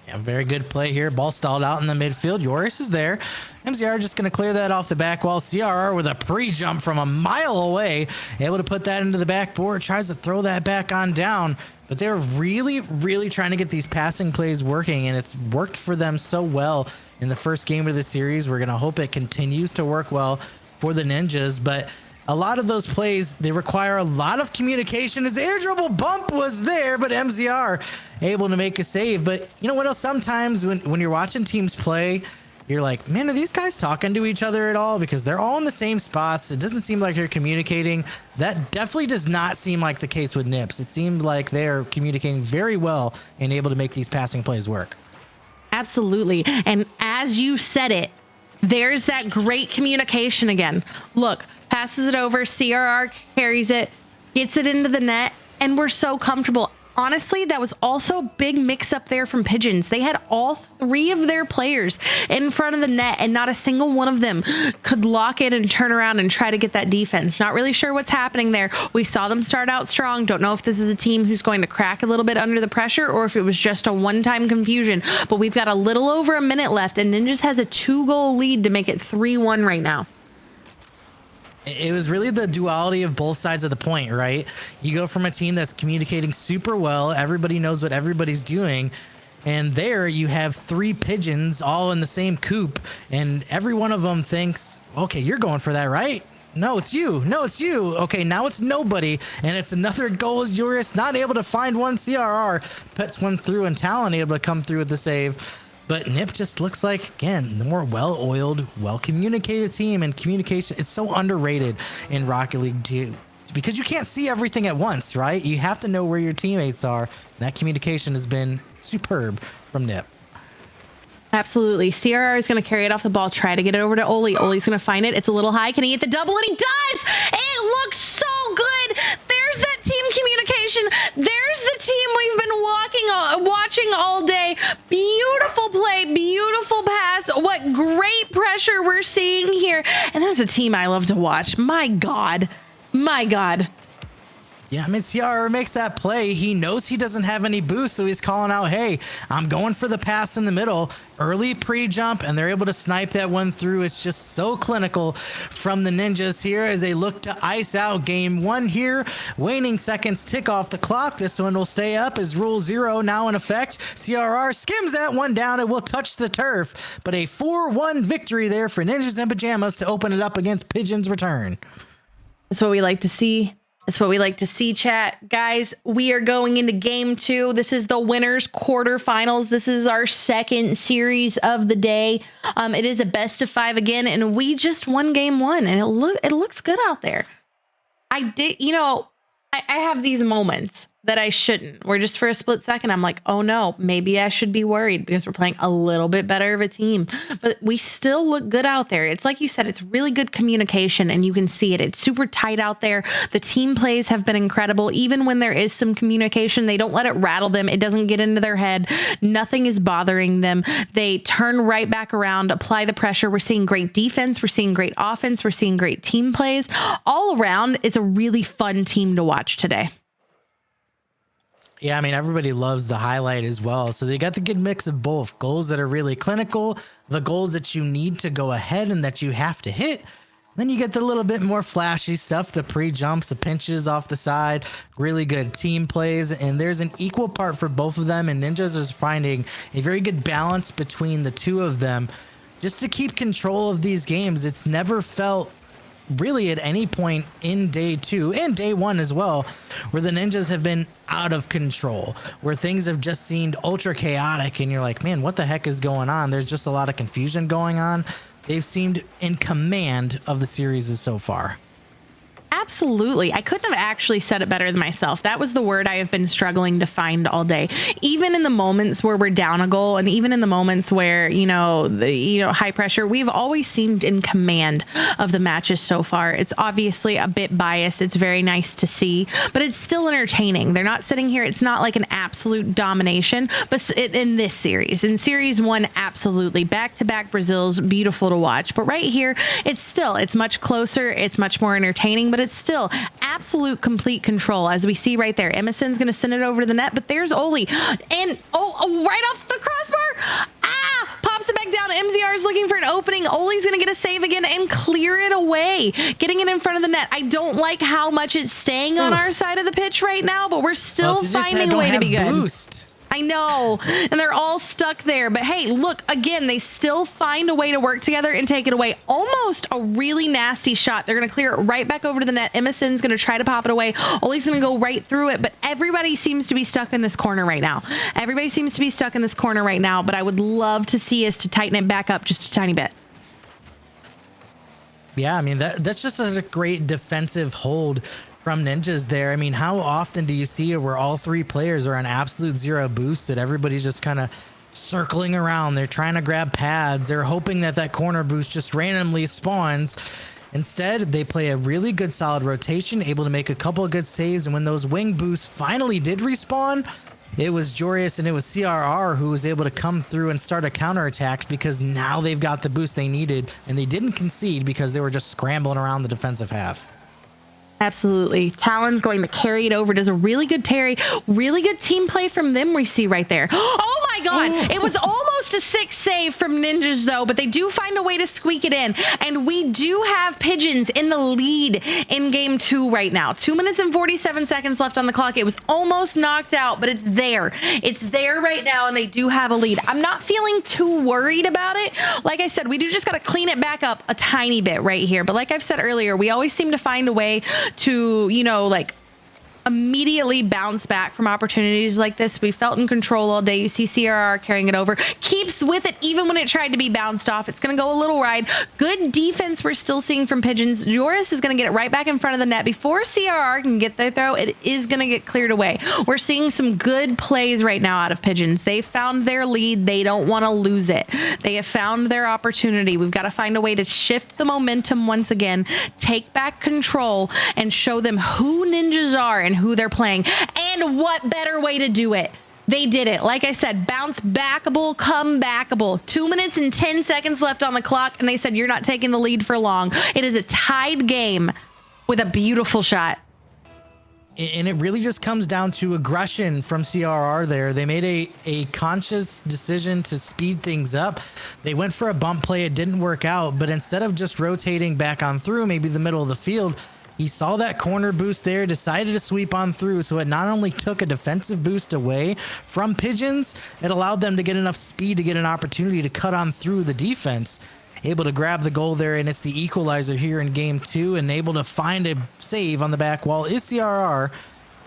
B: Yeah, very good play here. Ball stalled out in the midfield. Joris is there. MZR just going to clear that off the back wall. CRR with a pre-jump from a mile away, able to put that into the backboard, tries to throw that back on down. But they're really, really trying to get these passing plays working, and it's worked for them so well in the first game of the series. We're going to hope it continues to work well for the Ninjas. But a lot of those plays, they require a lot of communication. His air dribble bump was there, but MZR able to make a save. But you know what else? Sometimes when you're watching teams play, you're like, man, are these guys talking to each other at all? Because they're all in the same spots. It doesn't seem like they're communicating. That definitely does not seem like the case with Nips. It seemed like they're communicating very well and able to make these passing plays work.
A: Absolutely. And as you said it, there's that great communication again. Look, passes it over, CRR carries it, gets it into the net, and we're so comfortable. Honestly, that was also a big mix up there from Pigeons. They had all three of their players in front of the net, and not a single one of them could lock it and turn around and try to get that defense. Not really sure what's happening there. We saw them start out strong. Don't know if this is a team who's going to crack a little bit under the pressure or if it was just a one-time confusion. But we've got a little over a minute left, and Ninjas has a 2-goal lead to make it 3-1 right now.
B: It was really the duality of both sides of the point, right? You go from a team that's communicating super well, everybody knows what everybody's doing, and there you have 3 Pigeons all in the same coop, and every one of them thinks, okay, you're going for that, right? No, it's you. No, it's you. Okay, now it's nobody, and it's another goal as Eurus not able to find one. CRR puts one through, and Talon able to come through with the save. But Nip just looks like, again, the more well-oiled, well-communicated team, and communication, it's so underrated in Rocket League too, because you can't see everything at once, right? You have to know where your teammates are. That communication has been superb from Nip.
A: Absolutely. CRR is going to carry it off the ball, try to get it over to Oli. Oli's going to find it. It's a little high. Can he get the double? And he does! It looks so good! There's that team communication. There's the team we've been watching all day. Beautiful play, beautiful pass. What great pressure we're seeing here. And that's a team I love to watch. My God. My God.
B: Yeah, I mean, CR makes that play. He knows he doesn't have any boost, so he's calling out, hey, I'm going for the pass in the middle. Early pre-jump, and they're able to snipe that one through. It's just so clinical from the Ninjas here as they look to ice out game 1 here. Waning seconds tick off the clock. This one will stay up as Rule 0 now in effect. CRR skims that one down. It will touch the turf, but a 4-1 victory there for Ninjas in Pajamas to open it up against Pigeon's return.
A: That's what we like to see. That's what we like to see, chat. Guys, we are going into game 2. This is the winners quarterfinals. This is our second series of the day. It is a best of 5 again, and we just won game 1, and it looks good out there. I have these moments that I shouldn't, where just for a split second, I'm like, oh no, maybe I should be worried because we're playing a little bit better of a team, but we still look good out there. It's like you said, it's really good communication and you can see it. It's super tight out there. The team plays have been incredible. Even when there is some communication, they don't let it rattle them. It doesn't get into their head. Nothing is bothering them. They turn right back around, apply the pressure. We're seeing great defense. We're seeing great offense. We're seeing great team plays. All around, it's a really fun team to watch today.
B: Yeah, I mean, everybody loves the highlight as well. So they got the good mix of both goals that are really clinical, the goals that you need to go ahead and that you have to hit. Then you get the little bit more flashy stuff, the pre-jumps, the pinches off the side, really good team plays. And there's an equal part for both of them. And Ninjas is finding a very good balance between the two of them just to keep control of these games. It's never felt really at any point in day 2 and day 1 as well, where the Ninjas have been out of control, where things have just seemed ultra chaotic and you're like, man, what the heck is going on? There's just a lot of confusion going on. They've seemed in command of the series so far.
A: Absolutely. I couldn't have actually said it better than myself. That was the word I have been struggling to find all day. Even in the moments where we're down a goal, and even in the moments where, high pressure, we've always seemed in command of the matches so far. It's obviously a bit biased. It's very nice to see, but it's still entertaining. They're not sitting here. It's not like an absolute domination, but in this series, in series 1, absolutely back-to-back Brazils, beautiful to watch. But right here, it's much closer. It's much more entertaining, but it's still absolute complete control, as we see right there. Emerson's going to send it over to the net, but there's Oli, and right off the crossbar, pops it back down. MZR is looking for an opening. Oli's going to get a save again and clear it away, getting it in front of the net. I don't like how much it's staying on our side of the pitch right now, but we're still finding a way to be good.
B: Boost.
A: I know, and they're all stuck there. But hey, look, again, they still find a way to work together and take it away. Almost a really nasty shot. They're going to clear it right back over to the net. MSN's going to try to pop it away. Ollie's going to go right through it, but everybody seems to be stuck in this corner right now. Everybody seems to be stuck in this corner right now, but I would love to see us to tighten it back up just a tiny bit.
B: Yeah, I mean, that's just a great defensive hold from Ninjas there. I mean, how often do you see it where all three players are on absolute zero boost, that everybody's just kind of circling around? They're trying to grab pads. They're hoping that that corner boost just randomly spawns. Instead, they play a really good solid rotation, able to make a couple of good saves. And when those wing boosts finally did respawn, it was Jorius and it was CRR who was able to come through and start a counterattack, because now they've got the boost they needed, and they didn't concede because they were just scrambling around the defensive half.
A: Absolutely. Talon's going to carry it over. Does a really good Terry. Really good team play from them we see right there. Oh my God. It was almost a 6 save from Ninjas though, but they do find a way to squeak it in. And we do have Pigeons in the lead in game 2 right now. 2 minutes and 47 seconds left on the clock. It was almost knocked out, but it's there. It's there right now, and they do have a lead. I'm not feeling too worried about it. Like I said, we do just got to clean it back up a tiny bit right here. But like I've said earlier, we always seem to find a way to, you know, like immediately bounce back from opportunities like this. We felt in control all day. You see CRR carrying it over, keeps with it even when it tried to be bounced off. It's going to go a little wide. Good defense we're still seeing from Pigeons. Joris is going to get it right back in front of the net before CRR can get their throw. It is going to get cleared away. We're seeing some good plays right now out of Pigeons. They found their lead. They don't want to lose it. They have found their opportunity. We've got to find a way to shift the momentum once again, take back control, and show them who Ninjas are and who they're playing. And what better way to do it? They did it. Like I said, bounce backable, come backable. 2 minutes and 10 seconds left on the clock, and they said, you're not taking the lead for long. It is a tied game with a beautiful shot.
B: And it really just comes down to aggression from CRR there. They made a conscious decision to speed things up. They went for a bump play. It didn't work out, but instead of just rotating back on through maybe the middle of the field, he saw that corner boost there, decided to sweep on through. So it not only took a defensive boost away from Pigeons, it allowed them to get enough speed to get an opportunity to cut on through the defense. Able to grab the goal there, and it's the equalizer here in game 2, and able to find a save on the back wall is CRR,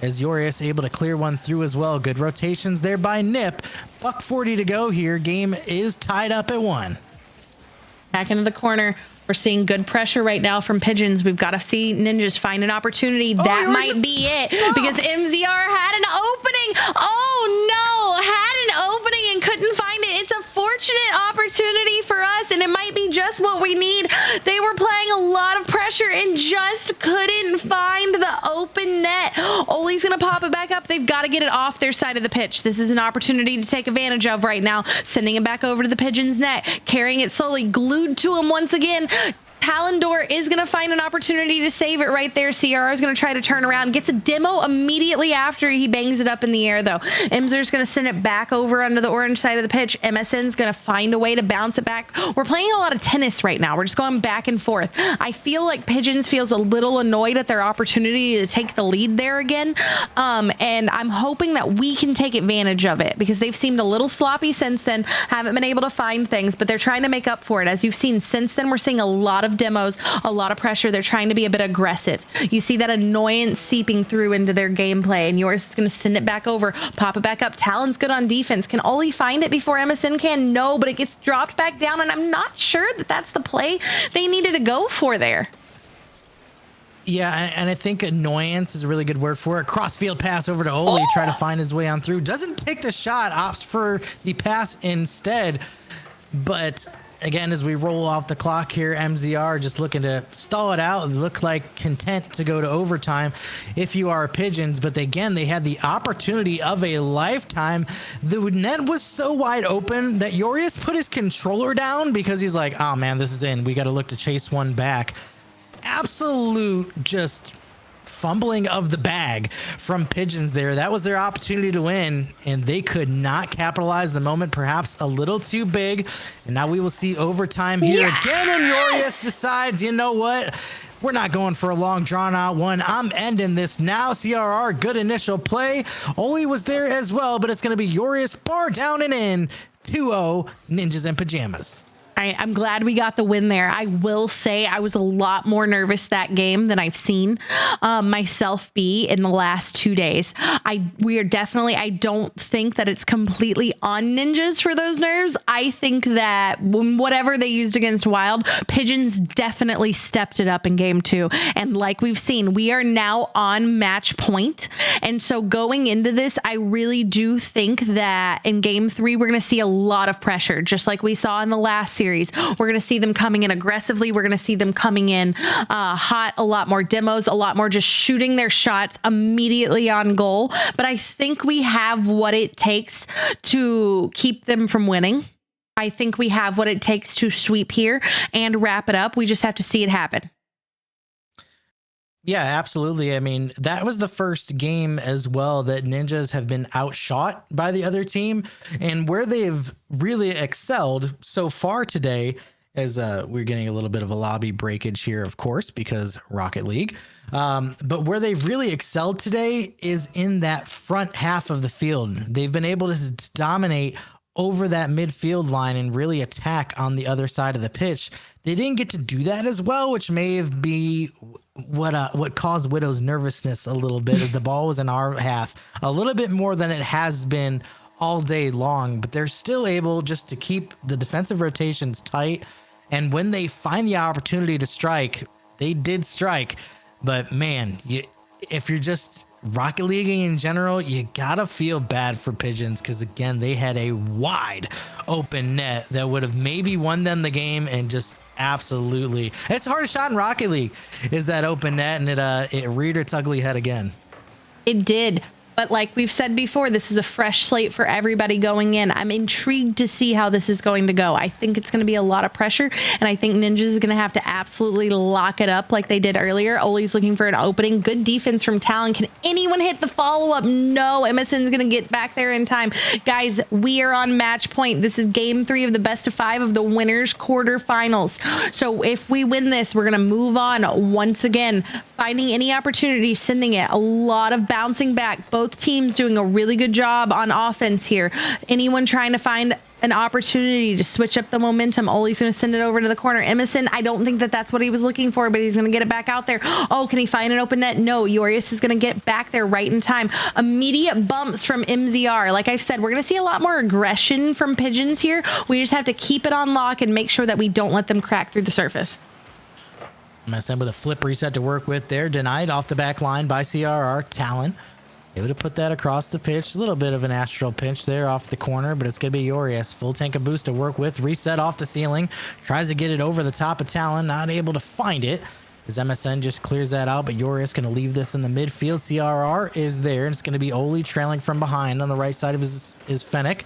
B: as Jorius able to clear one through as well. Good rotations there by Nip. $1:40 to go here. Game is tied up at 1.
A: Back into the corner. We're seeing good pressure right now from Pigeons. We've got to see Ninjas find an opportunity. That might be it, because MZR had an opening. Oh no, had an opening and couldn't find it. It's a fortunate opportunity for us, and it might be just what we need. They were playing a lot of pressure and just couldn't find the open net. Ollie's going to pop it back up. They've got to get it off their side of the pitch. This is an opportunity to take advantage of right now. Sending it back over to the Pigeons net, carrying it slowly, glued to him once again. Talendor is going to find an opportunity to save it right there. CR is going to try to turn around. Gets a demo immediately after he bangs it up in the air, though. Emzer's going to send it back over under the orange side of the pitch. MSN's going to find a way to bounce it back. We're playing a lot of tennis right now. We're just going back and forth. I feel like Pigeons feels a little annoyed at their opportunity to take the lead there again. And I'm hoping that we can take advantage of it, because they've seemed a little sloppy since then. Haven't been able to find things, but they're trying to make up for it. As you've seen since then, we're seeing a lot of demos, a lot of pressure. They're trying to be a bit aggressive. You see that annoyance seeping through into their gameplay, and yours is going to send it back over, pop it back up. Talon's good on defense. Can Ollie find it before MSN can? No, but it gets dropped back down, and I'm not sure that that's the play they needed to go for there.
B: Yeah, and I think annoyance is a really good word for it. Crossfield pass over to Oli, try to find his way on through. Doesn't take the shot, opts for the pass instead. But again, as we roll off the clock here, MZR just looking to stall it out. Look like content to go to overtime if you are Pigeons. But again, they had the opportunity of a lifetime. The net was so wide open that Jorius put his controller down, because he's like, oh man, this is in. We got to look to chase one back. Absolute just fumbling of the bag from Pigeons there. That was their opportunity to win, and they could not capitalize the moment, perhaps a little too big. And now we will see overtime here again, and Jorius decides, you know what? We're not going for a long drawn out one. I'm ending this now. CRR, good initial play. Oli was there as well, but it's going to be Yorius bar down and in. 2-0 Ninjas in Pajamas.
A: I'm glad we got the win there. I will say I was a lot more nervous that game than I've seen myself be in the last 2 days. I don't think that it's completely on Ninjas for those nerves. I think that whatever they used against Wild, Pigeons definitely stepped it up in game 2. And like we've seen, we are now on match point. And so going into this, I really do think that in game 3, we're going to see a lot of pressure, just like we saw in the last series. We're going to see them coming in aggressively. We're going to see them coming in hot, a lot more demos, a lot more just shooting their shots immediately on goal. But I think we have what it takes to keep them from winning. I think we have what it takes to sweep here and wrap it up. We just have to see it happen.
B: Yeah, absolutely. I mean, that was the first game as well that Ninjas have been outshot by the other team, and where they've really excelled so far today, as we're getting a little bit of a lobby breakage here, of course, because Rocket League. But where they've really excelled today is in that front half of the field. They've been able to dominate over that midfield line and really attack on the other side of the pitch. They didn't get to do that as well, which may have been what caused Widow's nervousness a little bit, as the ball was in our half a little bit more than it has been all day long. But they're still able just to keep the defensive rotations tight. And when they find the opportunity to strike, they did strike. But man, if you're just Rocket Leaguing in general, you gotta feel bad for Pigeons, because again, they had a wide open net that would have maybe won them the game. And just absolutely, it's the hardest shot in Rocket League is that open net, and it reared its ugly head again.
A: It did. But like we've said before, this is a fresh slate for everybody going in. I'm intrigued to see how this is going to go. I think it's going to be a lot of pressure, and I think Ninjas is going to have to absolutely lock it up like they did earlier. Oli's looking for an opening. Good defense from Talon. Can anyone hit the follow-up? No. MSN's going to get back there in time. Guys, we are on match point. This is game 3 of the best of 5 of the winners quarterfinals. So if we win this, we're going to move on once again, finding any opportunity, sending it. A lot of bouncing back. Both teams doing a really good job on offense here. Anyone trying to find an opportunity to switch up the momentum, Oli's going to send it over to the corner. Emerson, I don't think that that's what he was looking for, but he's going to get it back out there. Oh, can he find an open net? No. Yorius is going to get back there right in time. Immediate bumps from MZR. Like I've said, we're going to see a lot more aggression from Pigeons here. We just have to keep it on lock and make sure that we don't let them crack through the surface.
B: MSN with a flip reset to work with there. Denied off the back line by CRR. Talon able to put that across the pitch. A little bit of an astral pinch there off the corner, but it's going to be Yorius. Full tank of boost to work with. Reset off the ceiling. Tries to get it over the top of Talon. Not able to find it, as MSN just clears that out, but Yorius going to leave this in the midfield. CRR is there, and it's going to be Oli trailing from behind on the right side of his Fennec.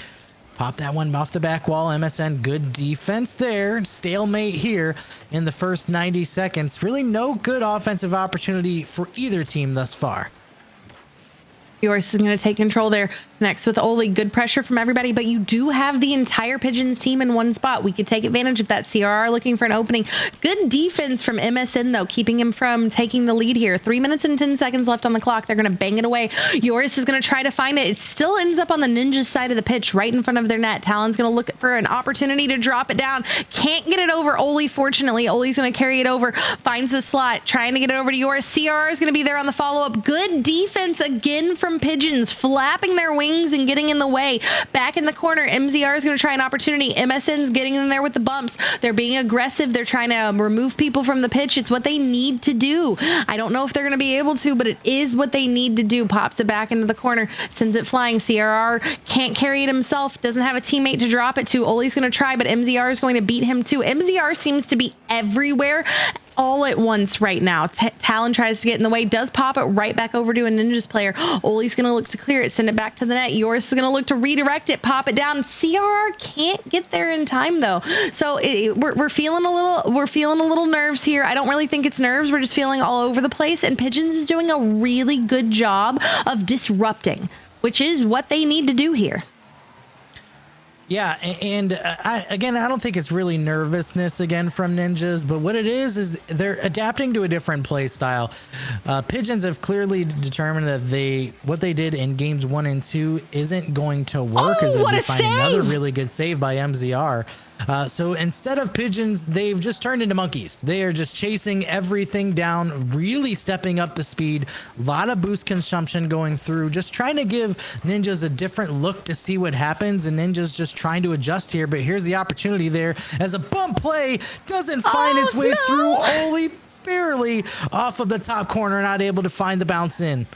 B: Pop that one off the back wall. MSN, good defense there. Stalemate here in the first 90 seconds. Really no good offensive opportunity for either team thus far.
A: Yours is going to take control there. Next with Oli, good pressure from everybody, but you do have the entire Pigeons team in one spot. We could take advantage of that. CRR looking for an opening. Good defense from MSN though, keeping him from taking the lead here. 3 minutes and 10 seconds left on the clock. They're going to bang it away. Yoris is going to try to find it. It still ends up on the Ninjas side of the pitch, right in front of their net. Talon's going to look for an opportunity to drop it down. Can't get it over Oli, fortunately. Oli's going to carry it over, finds the slot, trying to get it over to Yoris. CRR is going to be there on the follow-up. Good defense again from Pigeons, flapping their wings and getting in the way. Back in the corner, MZR is going to try an opportunity. MSN's getting in there with the bumps. They're being aggressive. They're trying to remove people from the pitch. It's what they need to do. I don't know if they're going to be able to, but it is what they need to do. Pops it back into the corner, sends it flying. CRR can't carry it himself, doesn't have a teammate to drop it to. Oli's going to try, but MZR is going to beat him too. MZR seems to be everywhere all at once right now. Talon tries to get in the way, does pop it right back over to a Ninjas player. Oli's going to look to clear it, send it back to the net. Yoris is going to look to redirect it, pop it down. CRR can't get there in time though. So we're feeling a little nerves here. I don't really think it's nerves. We're just feeling all over the place, and Pigeons is doing a really good job of disrupting, which is what they need to do here.
B: Yeah, and I don't think it's really nervousness again from ninjas, but what it is they're adapting to a different play style. Pigeons have clearly determined that what they did in games 1 and 2 isn't going to work. As
A: what
B: we
A: a
B: find another
A: save!
B: really good save by MZR. So instead of pigeons, they've just turned into monkeys. They are just chasing everything down, really stepping up the speed. A lot of boost consumption going through, just trying to give ninjas a different look to see what happens. And ninjas just trying to adjust here. But here's the opportunity there as a bump play doesn't find its way through. Only barely off of the top corner, not able to find the bounce in.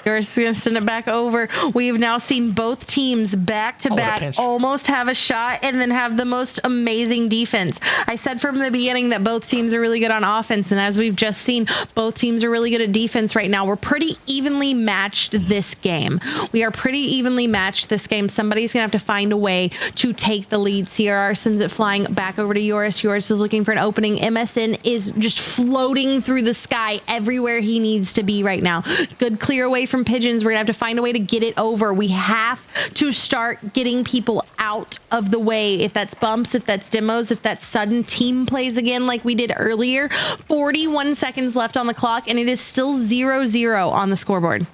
A: You're just going to send it back over. We've now seen both teams back to back almost have a shot and then have the most amazing defense. I said from the beginning that both teams are really good on offense. And as we've just seen, both teams are really good at defense right now. We're pretty evenly matched this game. We are pretty evenly matched this game. Somebody's going to have to find a way to take the lead. CRR sends it flying back over to Yoris. Yoris is looking for an opening. MSN is just floating through the sky everywhere he needs to be right now. Good clear away from pigeons. We're gonna have to find a way to get it over. We have to start getting people out of the way. If that's bumps, if that's demos, if that's sudden team plays again like we did earlier. 41 seconds left on the clock and it is still 0-0 on the scoreboard.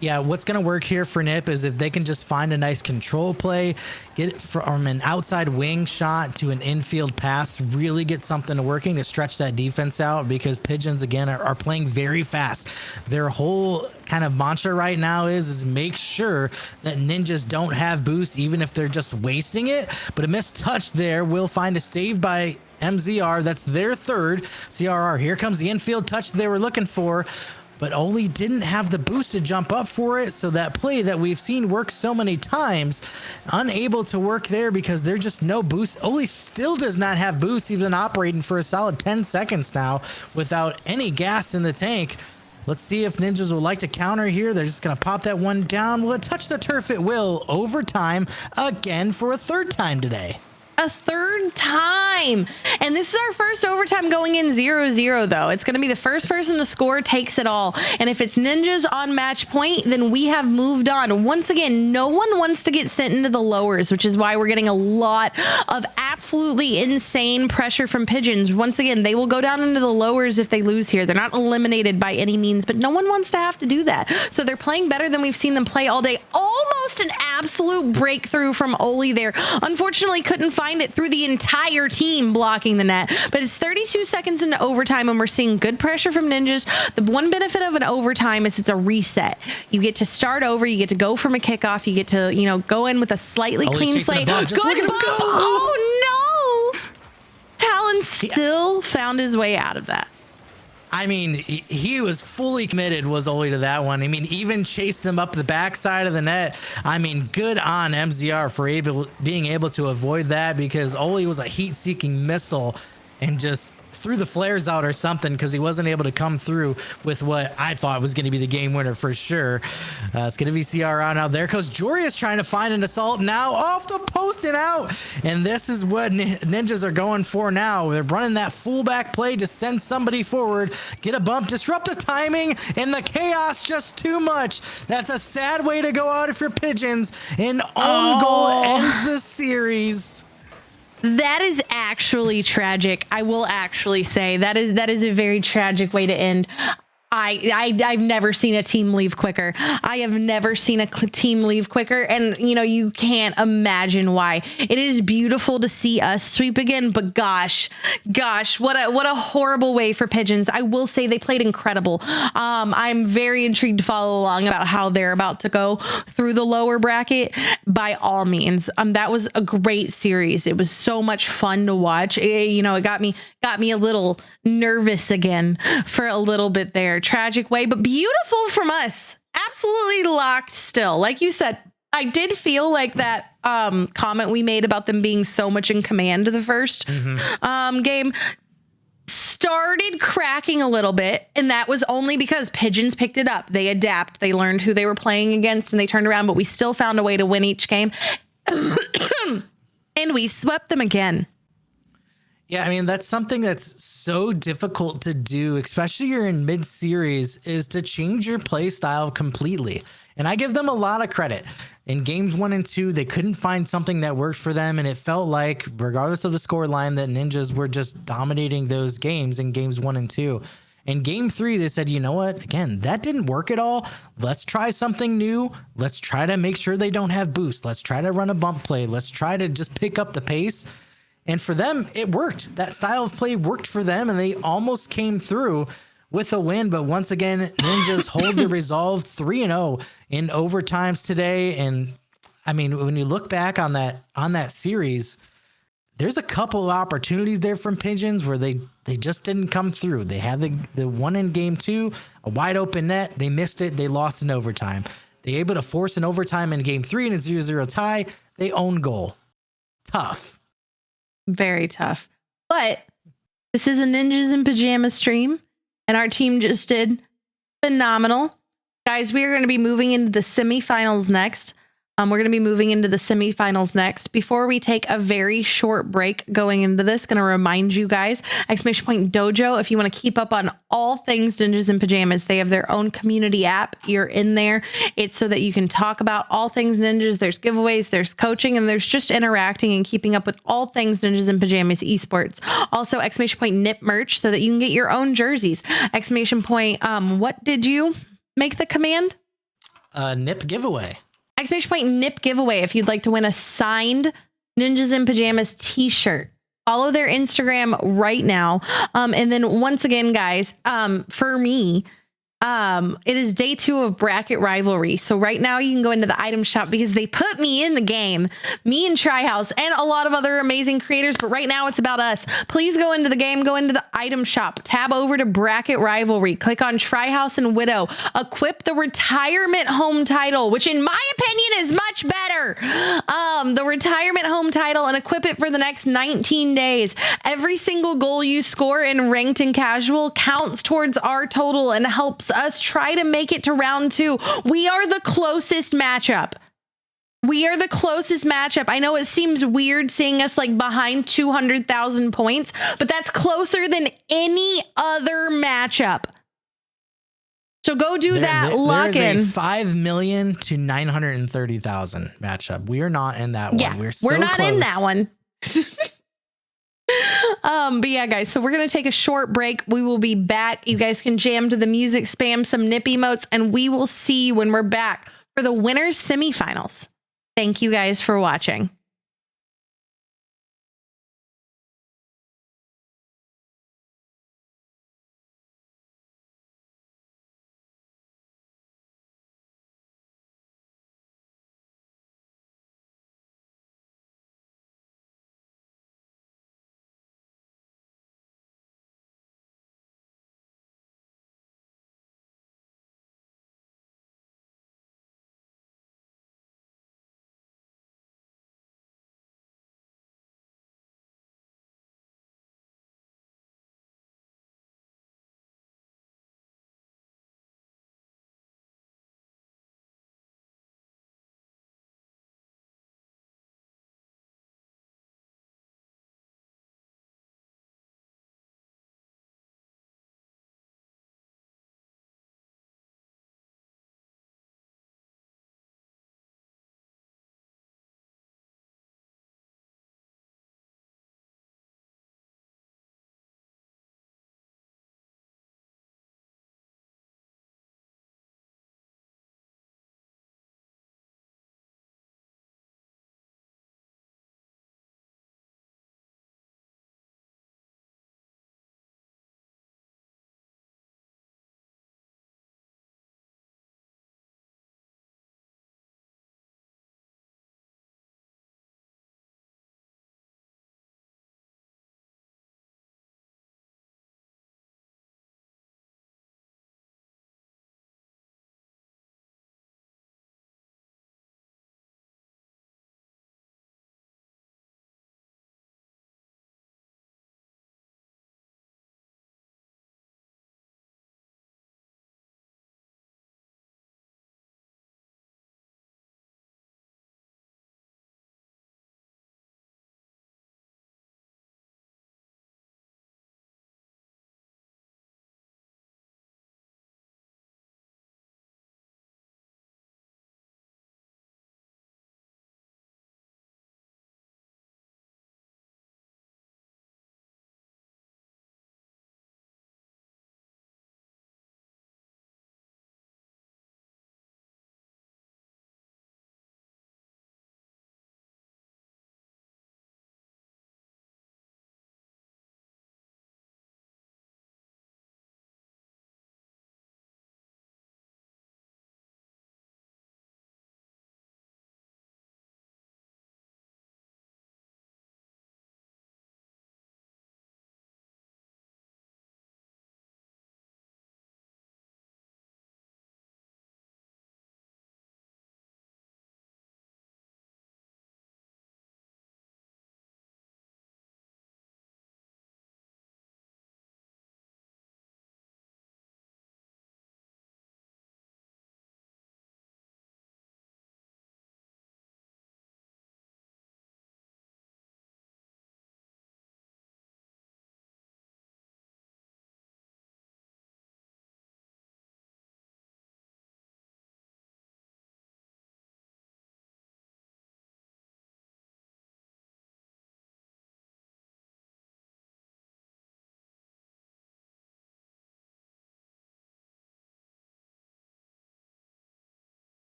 B: Yeah, what's going to work here for Nip is if they can just find a nice control play, get it from an outside wing shot to an infield pass, really get something working to stretch that defense out, because Pigeons, again, are playing very fast. Their whole kind of mantra right now is make sure that ninjas don't have boost, even if they're just wasting it. But a missed touch there will find a save by MZR. That's their third. CRR, here comes the infield touch they were looking for. But Oli didn't have the boost to jump up for it, so that play that we've seen work so many times, unable to work there because there's just no boost. Oli still does not have boost. He's been operating for a solid 10 seconds now without any gas in the tank. Let's see if ninjas would like to counter here. They're just going to pop that one down. Will it touch the turf? It will. Overtime again for a third time today.
A: A third time. And this is our first overtime going in 0-0 though. It's going to be the first person to score takes it all. And if it's ninjas on match point, then we have moved on. Once again, no one wants to get sent into the lowers, which is why we're getting a lot of absolutely insane pressure from pigeons. Once again, they will go down into the lowers if they lose here. They're not eliminated by any means, but no one wants to have to do that. So they're playing better than we've seen them play all day. Almost an absolute breakthrough from Oli there. Unfortunately, couldn't find it through the entire team blocking the net, but it's 32 seconds into overtime and we're seeing good pressure from ninjas. The one benefit of an overtime is it's a reset. You get to start over, you get to go from a kickoff, you get to, go in with a slightly clean slate. Good bump. Oh no! Talon still found his way out of that.
B: I mean, he was fully committed, was Oli, to that one. I mean, even chased him up the backside of the net. I mean, good on MZR for being able to avoid that, because Oli was a heat-seeking missile and just threw the flares out or something, because he wasn't able to come through with what I thought was going to be the game winner for sure. It's going to be CRR now. There goes Jorius trying to find an assault now off the post and out. And this is what ninjas are going for now. They're running that fullback play to send somebody forward, get a bump, disrupt the timing, and the chaos just too much. That's a sad way to go out if you're pigeons. An own goal ends the series.
A: That is actually tragic. I will actually say that is a very tragic way to end. I've never seen a team leave quicker. I have never seen a team leave quicker. And, you can't imagine why. It is beautiful to see us sweep again. But gosh, what a horrible way for pigeons. I will say they played incredible. I'm very intrigued to follow along about how they're about to go through the lower bracket by all means. That was a great series. It was so much fun to watch. It got me a little nervous again for a little bit there. Tragic way, but beautiful from us. Absolutely locked still. Like you said, I did feel like that comment we made about them being so much in command the first game started cracking a little bit, and that was only because pigeons picked it up. They adapt. They learned who they were playing against, and they turned around, but we still found a way to win each game. And we swept them again.
B: Yeah, I mean, that's something that's so difficult to do, especially you're in mid-series, is to change your play style completely. And I give them a lot of credit. In games 1 and 2, they couldn't find something that worked for them, and it felt like, regardless of the score line, that Ninjas were just dominating those games in games 1 and 2. In game 3, they said, you know what? Again, that didn't work at all. Let's try something new. Let's try to make sure they don't have boost. Let's try to run a bump play. Let's try to just pick up the pace. And for them, it worked. That style of play worked for them, and they almost came through with a win. But once again, Ninjas hold the resolve 3-0 in overtimes today. And I mean, when you look back on that series, there's a couple of opportunities there from Pigeons where they just didn't come through. They had the one in game 2, a wide open net. They missed it. They lost in overtime. They able to force an overtime in game 3 in a 0-0 tie. They own goal. Tough.
A: Very tough. But this is a Ninjas in Pajamas stream, and our team just did phenomenal. Guys, we are going to be moving into the semifinals next. We're going to be moving into the semifinals next. Before we take a very short break going into this, going to remind you guys, exclamation point dojo, if you want to keep up on all things Ninjas in Pajamas, they have their own community app. You're in there. It's so that you can talk about all things Ninjas. There's giveaways, there's coaching, and there's just interacting and keeping up with all things Ninjas in Pajamas esports. Also, exclamation point nip merch so that you can get your own jerseys. Exclamation point, what did you make the command?
B: Nip giveaway.
A: Exclamation point nip giveaway if you'd like to win a signed Ninjas in Pajamas t-shirt. Follow their Instagram right now. And then once again, guys, for me, it is day 2 of bracket rivalry. So right now you can go into the item shop because they put me in the game, me and Tryhouse and a lot of other amazing creators. But right now it's about us. Please go into the game, go into the item shop, tab over to bracket rivalry, click on Tryhouse and Widow, equip the retirement home title, which in my opinion is much better. The retirement home title, and equip it for the next 19 days. Every single goal you score in ranked and casual counts towards our total and helps us try to make it to round 2. We are the closest matchup. I know it seems weird seeing us like behind 200,000 points, but that's closer than any other matchup. So go do that. Lock in.
B: 5 million to 930,000 matchup. We are not in that one.
A: Yeah,
B: We're
A: not
B: close.
A: in that one. But yeah, guys, so we're going to take a short break. We will be back. You guys can jam to the music, spam some nip emotes, and we will see you when we're back for the winners semifinals. Thank you guys for watching.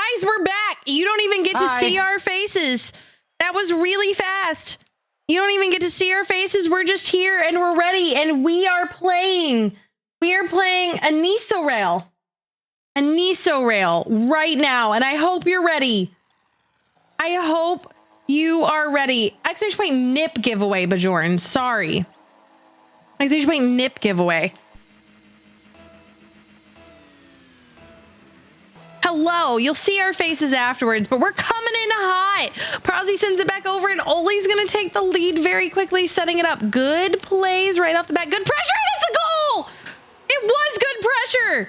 A: Guys, we're back. You don't even get to see our faces. That was really fast. You don't even get to see our faces. We're just here and we're ready. And we are playing. We are playing a Niso rail. A Niso rail right now. And I hope you're ready. I hope you are ready. Exclamation point nip giveaway, Bajorn. Sorry. Exclamation point nip giveaway. Hello, you'll see our faces afterwards, but we're coming in hot. Prozzy sends it back over, and Oli's going to take the lead very quickly, setting it up. Good plays right off the bat. Good pressure, and it's a goal! It was good pressure.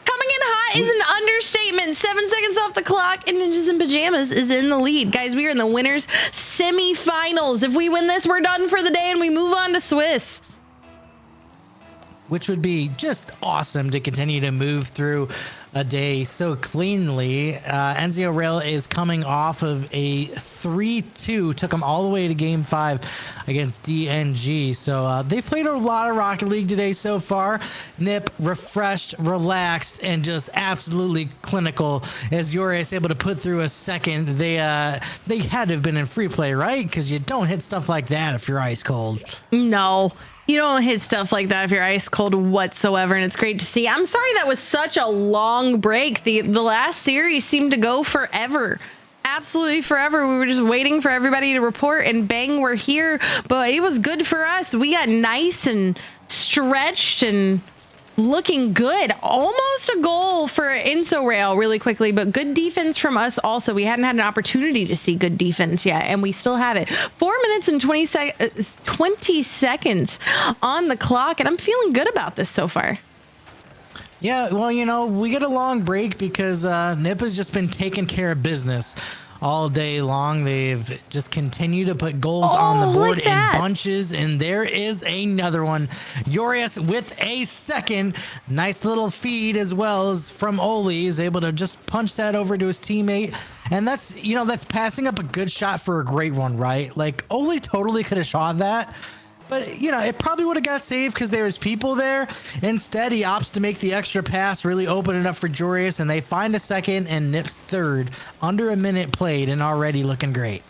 A: Coming in hot is an understatement. 7 seconds off the clock, and Ninjas in Pajamas is in the lead. Guys, we are in the winners semifinals. If we win this, we're done for the day, and we move on to Swiss.
B: Which would be just awesome to continue to move through a day so cleanly. Enzio Rail is coming off of a 3-2, took them all the way to game 5 against DNG. So they've played a lot of Rocket League today so far. Nip refreshed, relaxed, and just absolutely clinical as Yuri is able to put through a second. They had to have been in free play, right? Because you don't hit stuff like that if you're ice cold.
A: No. You don't hit stuff like that if you're ice cold whatsoever, and it's great to see. I'm sorry that was such a long break. The last series seemed to go forever. Absolutely forever. We were just waiting for everybody to report, and bang, we're here. But it was good for us. We got nice and stretched and looking good. Almost a goal for Inso Rail really quickly, but good defense from us also. We hadn't had an opportunity to see good defense yet, and we still have it. 4 minutes and 20 seconds on the clock, and I'm feeling good about this so far.
B: Yeah, well, you know, we get a long break because Nip has just been taking care of business all day long. They've just continued to put goals on the board in bunches, and there is another one. Yurius with a second. Nice little feed as well as from Oli. Is able to just punch that over to his teammate, and that's, you know, that's passing up a good shot for a great one, right? Like, Oli totally could have shot that, but, you know, it probably would have got saved because there was people there. Instead, he opts to make the extra pass, really open it up for Jorius, and they find a second, and Nip's third. Under a minute played, and already looking great.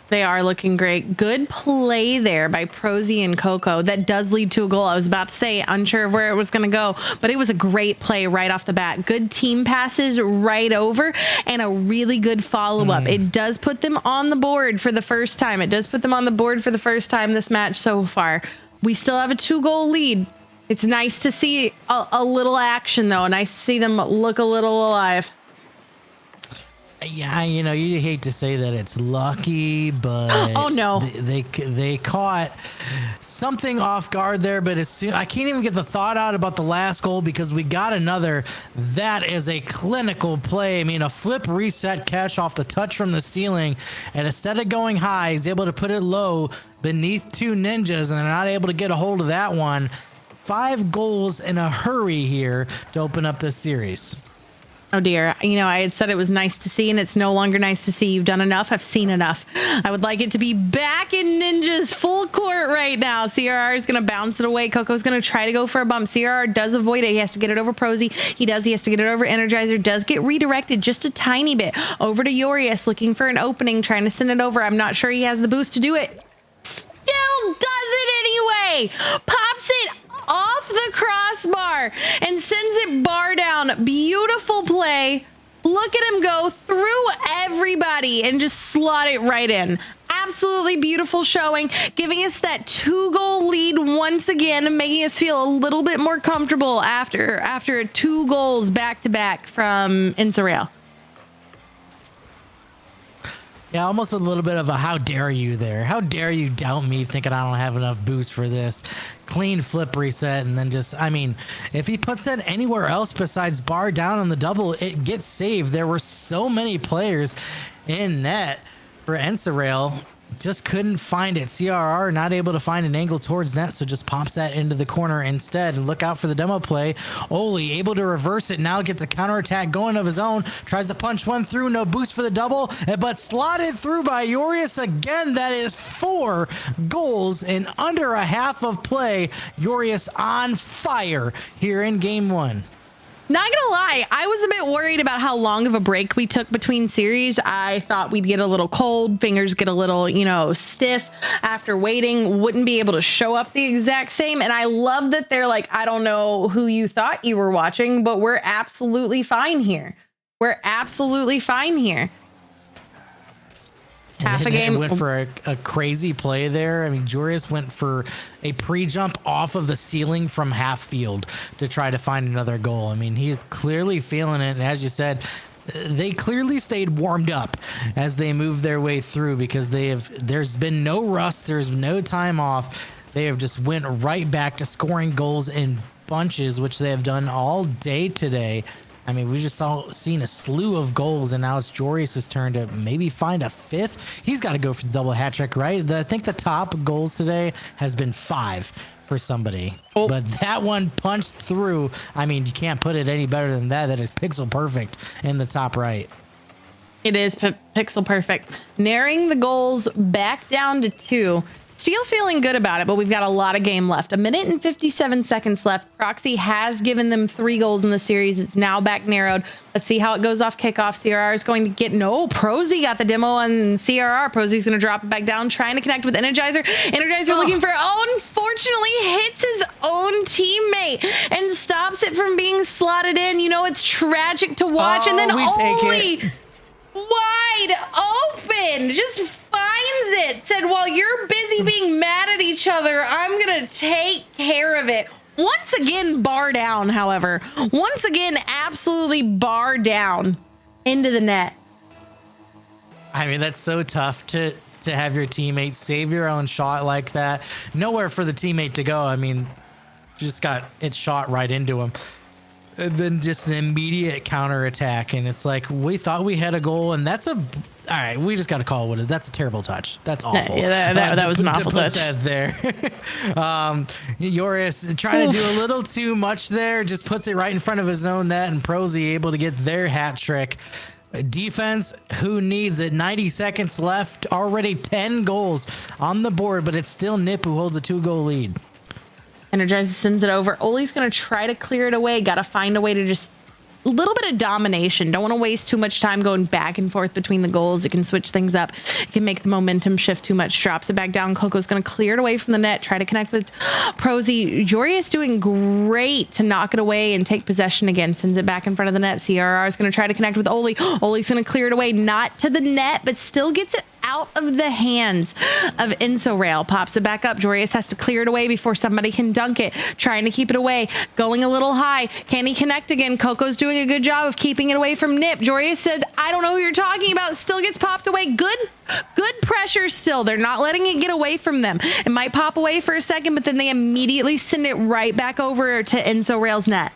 A: They are looking great. Good play there by Prozzy and Coco. That does lead to a goal. I was about to say, unsure of where it was going to go, but it was a great play right off the bat. Good team passes right over, and a really good follow-up. It does put them on the board for the first time. It does put them on the board for the first time this match so far. We still have a 2-goal lead. It's nice to see a little action, though. Nice to see them look a little alive.
B: Yeah, you know, you hate to say that it's lucky, but
A: oh no,
B: they caught something off guard there. But as soon, I can't even get the thought out about the last goal because we got another. That is a clinical play. I mean, a flip reset catch off the touch from the ceiling, and instead of going high, he's able to put it low beneath 2 ninjas, and they're not able to get a hold of that one. 5 goals in a hurry here to open up this series.
A: Oh dear. You know, I had said it was nice to see, and it's no longer nice to see. You've done enough. I've seen enough. I would like it to be back in Ninja's full court right now. CRR is going to bounce it away. Coco's going to try to go for a bump. CRR does avoid it. He has to get it over Prozzy. He does. He has to get it over Energizer. Does get redirected just a tiny bit over to Yurius, looking for an opening, trying to send it over. I'm not sure he has the boost to do it. Still does it anyway. Pops it off the crossbar and sends it bar down. Beautiful play. Look at him go through everybody and just slot it right in. Absolutely beautiful showing, giving us that 2-goal lead once again, making us feel a little bit more comfortable after 2 goals back to back from Insurreal.
B: Yeah, almost with a little bit of a how dare you there. How dare you doubt me thinking I don't have enough boost for this. Clean flip reset, and then just, I mean, if he puts that anywhere else besides bar down on the double, it gets saved. There were so many players in net for Ensarail. Just couldn't find it. CRR not able to find an angle towards net, so just pops that into the corner instead. Look out for the demo play. Oli able to reverse it. Now gets a counterattack going of his own. Tries to punch one through. No boost for the double, but slotted through by Yurius again. That is 4 goals in under a half of play. Yurius on fire here in game 1.
A: Not gonna lie, I was a bit worried about how long of a break we took between series. I thought we'd get a little cold, fingers get a little, stiff after waiting, wouldn't be able to show up the exact same. And I love that they're like, I don't know who you thought you were watching, but we're absolutely fine here. We're absolutely fine here. Half a game.
B: Went for a crazy play there. I mean, Jorius went for a pre-jump off of the ceiling from half field to try to find another goal. I mean, he's clearly feeling it. And as you said, they clearly stayed warmed up as they moved their way through because there's been no rust. There's no time off. They have just went right back to scoring goals in bunches, which they have done all day today. I mean, we just seen a slew of goals, and now it's Jorius' turn to maybe find a fifth. He's got to go for the double hat trick, right? I think the top goals today has been 5 for somebody. Oh. But that one punched through. I mean, you can't put it any better than that. That is pixel perfect in the top right.
A: It is pixel perfect. Narrowing the goals back down to 2. Still feeling good about it, but we've got a lot of game left. 1 minute and 57 seconds left. Proxy has given them 3 goals in the series. It's now back narrowed. Let's see how it goes off kickoff. CRR is going to get Prosy got the demo on CRR. Prosy's going to drop it back down, trying to connect with Energizer. Energizer looking for, unfortunately hits his own teammate and stops it from being slotted in. It's tragic to watch. And then only wide open, just finds it, said, while you're busy being mad at each other, I'm gonna take care of it. Once again, bar down, however. Once again, absolutely bar down into the net.
B: I mean, that's so tough to have your teammate save your own shot like that. Nowhere for the teammate to go. I mean, just got it shot right into him. And then just an immediate counterattack, and it's like, we thought we had a goal, and that's all right, we just got to call it what it is. That's a terrible touch. That's awful.
A: Yeah, that was an awful touch.
B: That there. Jorius trying to do a little too much there, just puts it right in front of his own net, and Prosy able to get their hat trick. Defense, who needs it? 90 seconds left, already 10 goals on the board, but it's still Nip who holds a 2-goal lead.
A: Energizer sends it over. Oli's going to try to clear it away. Got to find a way to just a little bit of domination. Don't want to waste too much time going back and forth between the goals. It can switch things up. It can make the momentum shift too much. Drops it back down. Coco's going to clear it away from the net. Try to connect with Prosy. Jorius doing great to knock it away and take possession again. Sends it back in front of the net. CRR is going to try to connect with Oli. Oli's going to clear it away. Not to the net, but still gets it out of the hands of Insorail. Pops it back up. Jorius has to clear it away before somebody can dunk it. Trying to keep it away. Going a little high. Can he connect again? Coco's doing a good job of keeping it away from Nip. Jorius said, I don't know who you're talking about. Still gets popped away. Good pressure still. They're not letting it get away from them. It might pop away for a second, but then they immediately send it right back over to Insorail's net.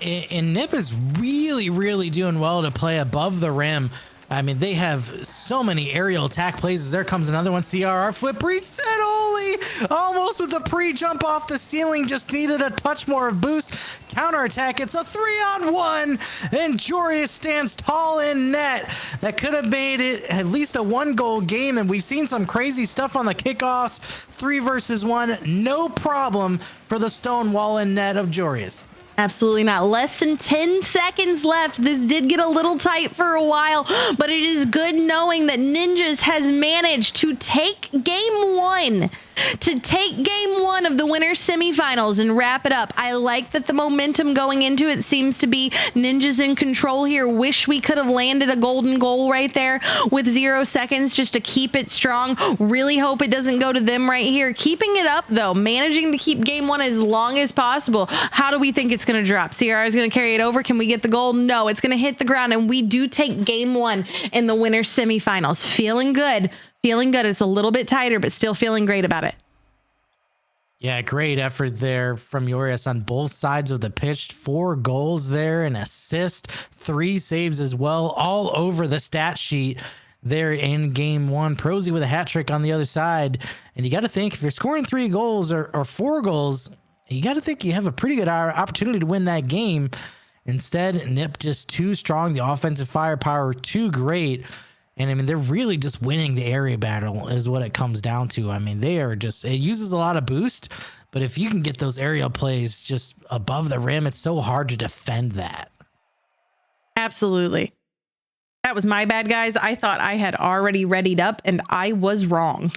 B: And Nip is really, really doing well to play above the rim. I mean, they have so many aerial attack plays. There comes another one. CRR flip reset. Oli almost with a pre-jump off the ceiling. Just needed a touch more of boost. Counterattack. It's a 3-on-1. And Jorius stands tall in net. That could have made it at least a 1-goal game. And we've seen some crazy stuff on the kickoffs. 3 versus 1. No problem for the Stonewall in net of Jorius.
A: Absolutely not. Less than 10 seconds left. This did get a little tight for a while, but it is good knowing that Ninjas has managed to take game 1. To take game 1 of the winter semifinals and wrap it up. I like that the momentum going into it seems to be Ninjas in control here. Wish we could have landed a golden goal right there with 0 seconds just to keep it strong. Really hope it doesn't go to them right here. Keeping it up though, managing to keep game 1 as long as possible. How do we think it's going to drop? CR is going to carry it over. Can we get the goal? No, it's going to hit the ground, and we do take game 1 in the winter semifinals. Feeling good. Feeling good. It's a little bit tighter, but still feeling great about it.
B: Yeah, great effort there from Jorius on both sides of the pitch. 4 goals there, an assist, 3 saves as well, all over the stat sheet there in game 1. Prosy with a hat trick on the other side. And you got to think, if you're scoring 3 goals or 4 goals, you got to think you have a pretty good opportunity to win that game. Instead, Nip just too strong. The offensive firepower too great. And I mean, they're really just winning the area battle is what it comes down to. I mean, they are just, it uses a lot of boost, But if you can get those aerial plays just above the rim, it's so hard to defend that.
A: Absolutely. That was my bad, guys. I thought I had already readied up and I was wrong.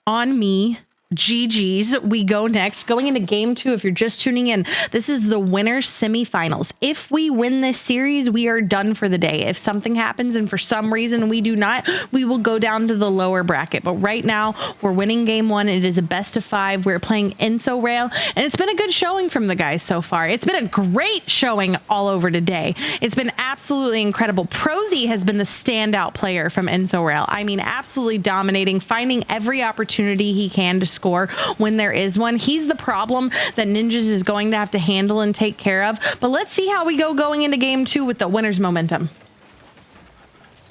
A: On me. GG's. We go next. Going into game 2, if you're just tuning in, this is the winner's semifinals. If we win this series, we are done for the day. If something happens and for some reason we do not, we will go down to the lower bracket. But right now, we're winning game 1. It is a best of 5. We're playing Enso Rail, and it's been a good showing from the guys so far. It's been a great showing all over today. It's been absolutely incredible. Prosy has been the standout player from Enso Rail. I mean, absolutely dominating, finding every opportunity he can to score when there is one. He's the problem that Ninjas is going to have to handle and take care of. But let's see how we go going into game 2 with the winner's momentum.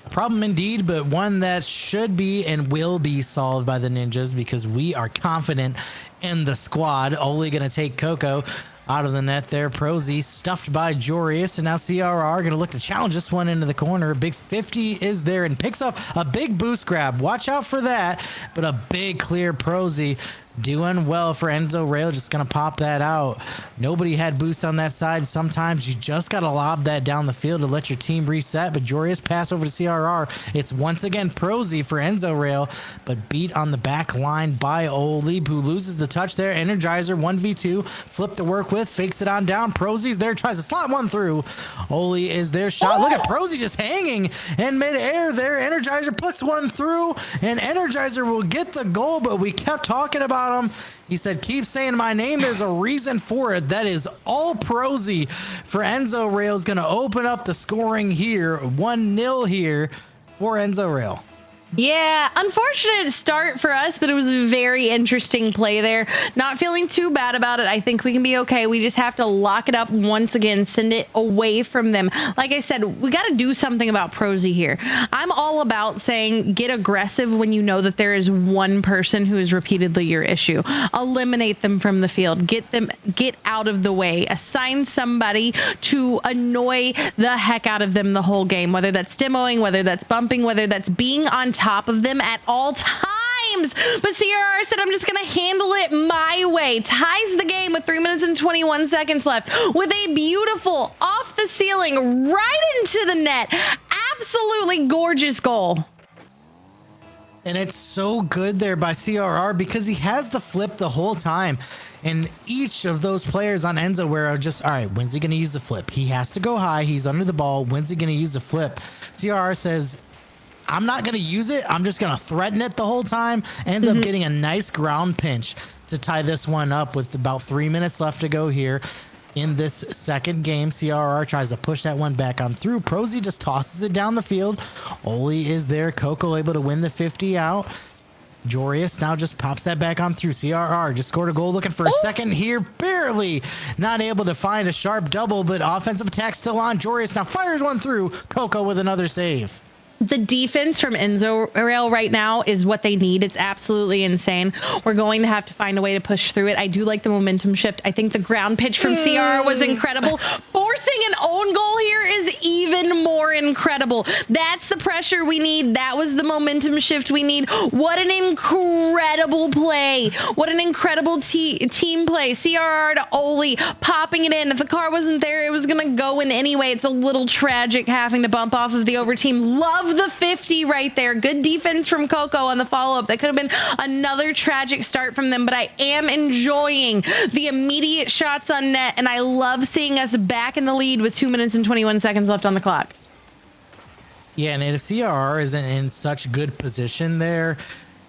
B: A problem indeed, but one that should be and will be solved by the Ninjas because we are confident in the squad. Only going to take Coco out of the net there. Prosy stuffed by Jorius, and now CRR going to look to challenge this one into the corner. A big 50 is there and picks up a big boost grab. Watch out for that, but a big clear. Prosy doing well for Enso Rail, just gonna pop that out. Nobody had boost on that side. Sometimes you just gotta lob that down the field to let your team reset, but Jorius pass over to CRR. It's once again Prosy for Enso Rail, but beat on the back line by Oli, who loses the touch there. Energizer 1v2, flip to work with, fakes it on down. Prosy's there, tries to slot one through. Oli is their shot. Look at Prosy just hanging in midair there. Energizer puts one through, and Energizer will get the goal, but we kept talking about him. He said, keep saying my name. There's a reason for it. That is all Prosy for Enso Rail. Is going to open up the scoring here. 1-0 here for Enso Rail.
A: Yeah, unfortunate start for us, but it was a very interesting play there. Not feeling too bad about it. I think we can be okay. We just have to lock it up once again, send it away from them. Like I said, we got to do something about Prosy here. I'm all about saying get aggressive when you know that there is one person who is repeatedly your issue. Eliminate them from the field. Get out of the way. Assign somebody to annoy the heck out of them the whole game, whether that's demoing, whether that's bumping, whether that's being on top of them at all times. But CRR said, I'm just going to handle it my way. Ties the game with 3 minutes and 21 seconds left with a beautiful off the ceiling right into the net. Absolutely gorgeous goal.
B: And it's so good there by CRR because he has the flip the whole time. And each of those players on Enso where are just, all right, when's he going to use the flip? He has to go high. He's under the ball. When's he going to use the flip? CRR says, I'm not going to use it. I'm just going to threaten it the whole time. Ends up getting a nice ground pinch to tie this one up with about 3 minutes left to go here in this second game. CRR tries to push that one back on through. Prosy just tosses it down the field. Oli is there. Coco able to win the 50 out. Jorius now just pops that back on through. CRR just scored a goal, looking for a second here. Barely not able to find a sharp double, but offensive attack still on. Jorius now fires one through. Coco with another save.
A: The defense from Enso Rail right now is what they need. It's absolutely insane. We're going to have to find a way to push through it. I do like the momentum shift. I think the ground pitch from CR was incredible. Forcing an own goal here is even more incredible. That's the pressure we need. That was the momentum shift we need. What an incredible play. What an incredible team play. CRR to Oli, popping it in. If the car wasn't there, it was going to go in anyway. It's a little tragic having to bump off of the over team. Love the 50 right there. Good defense from Coco on the follow-up. That could have been another tragic start from them, but I am enjoying the immediate shots on net, and I love seeing us back in the lead with 2 minutes and 21 seconds left on the clock.
B: Yeah, and if CRR isn't in such good position there,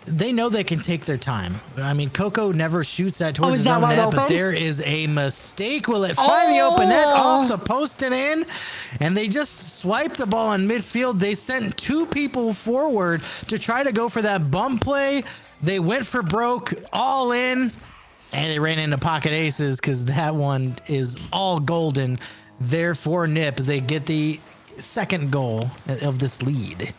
B: they know they can take their time. I mean, Coco never shoots that towards his own net, but there is a mistake. Will it find the open net off the post and in? And they just swipe the ball in midfield. They sent two people forward to try to go for that bump play. They went for broke, all in, and they ran into pocket aces because that one is all golden there for Nip as they get the second goal of this lead.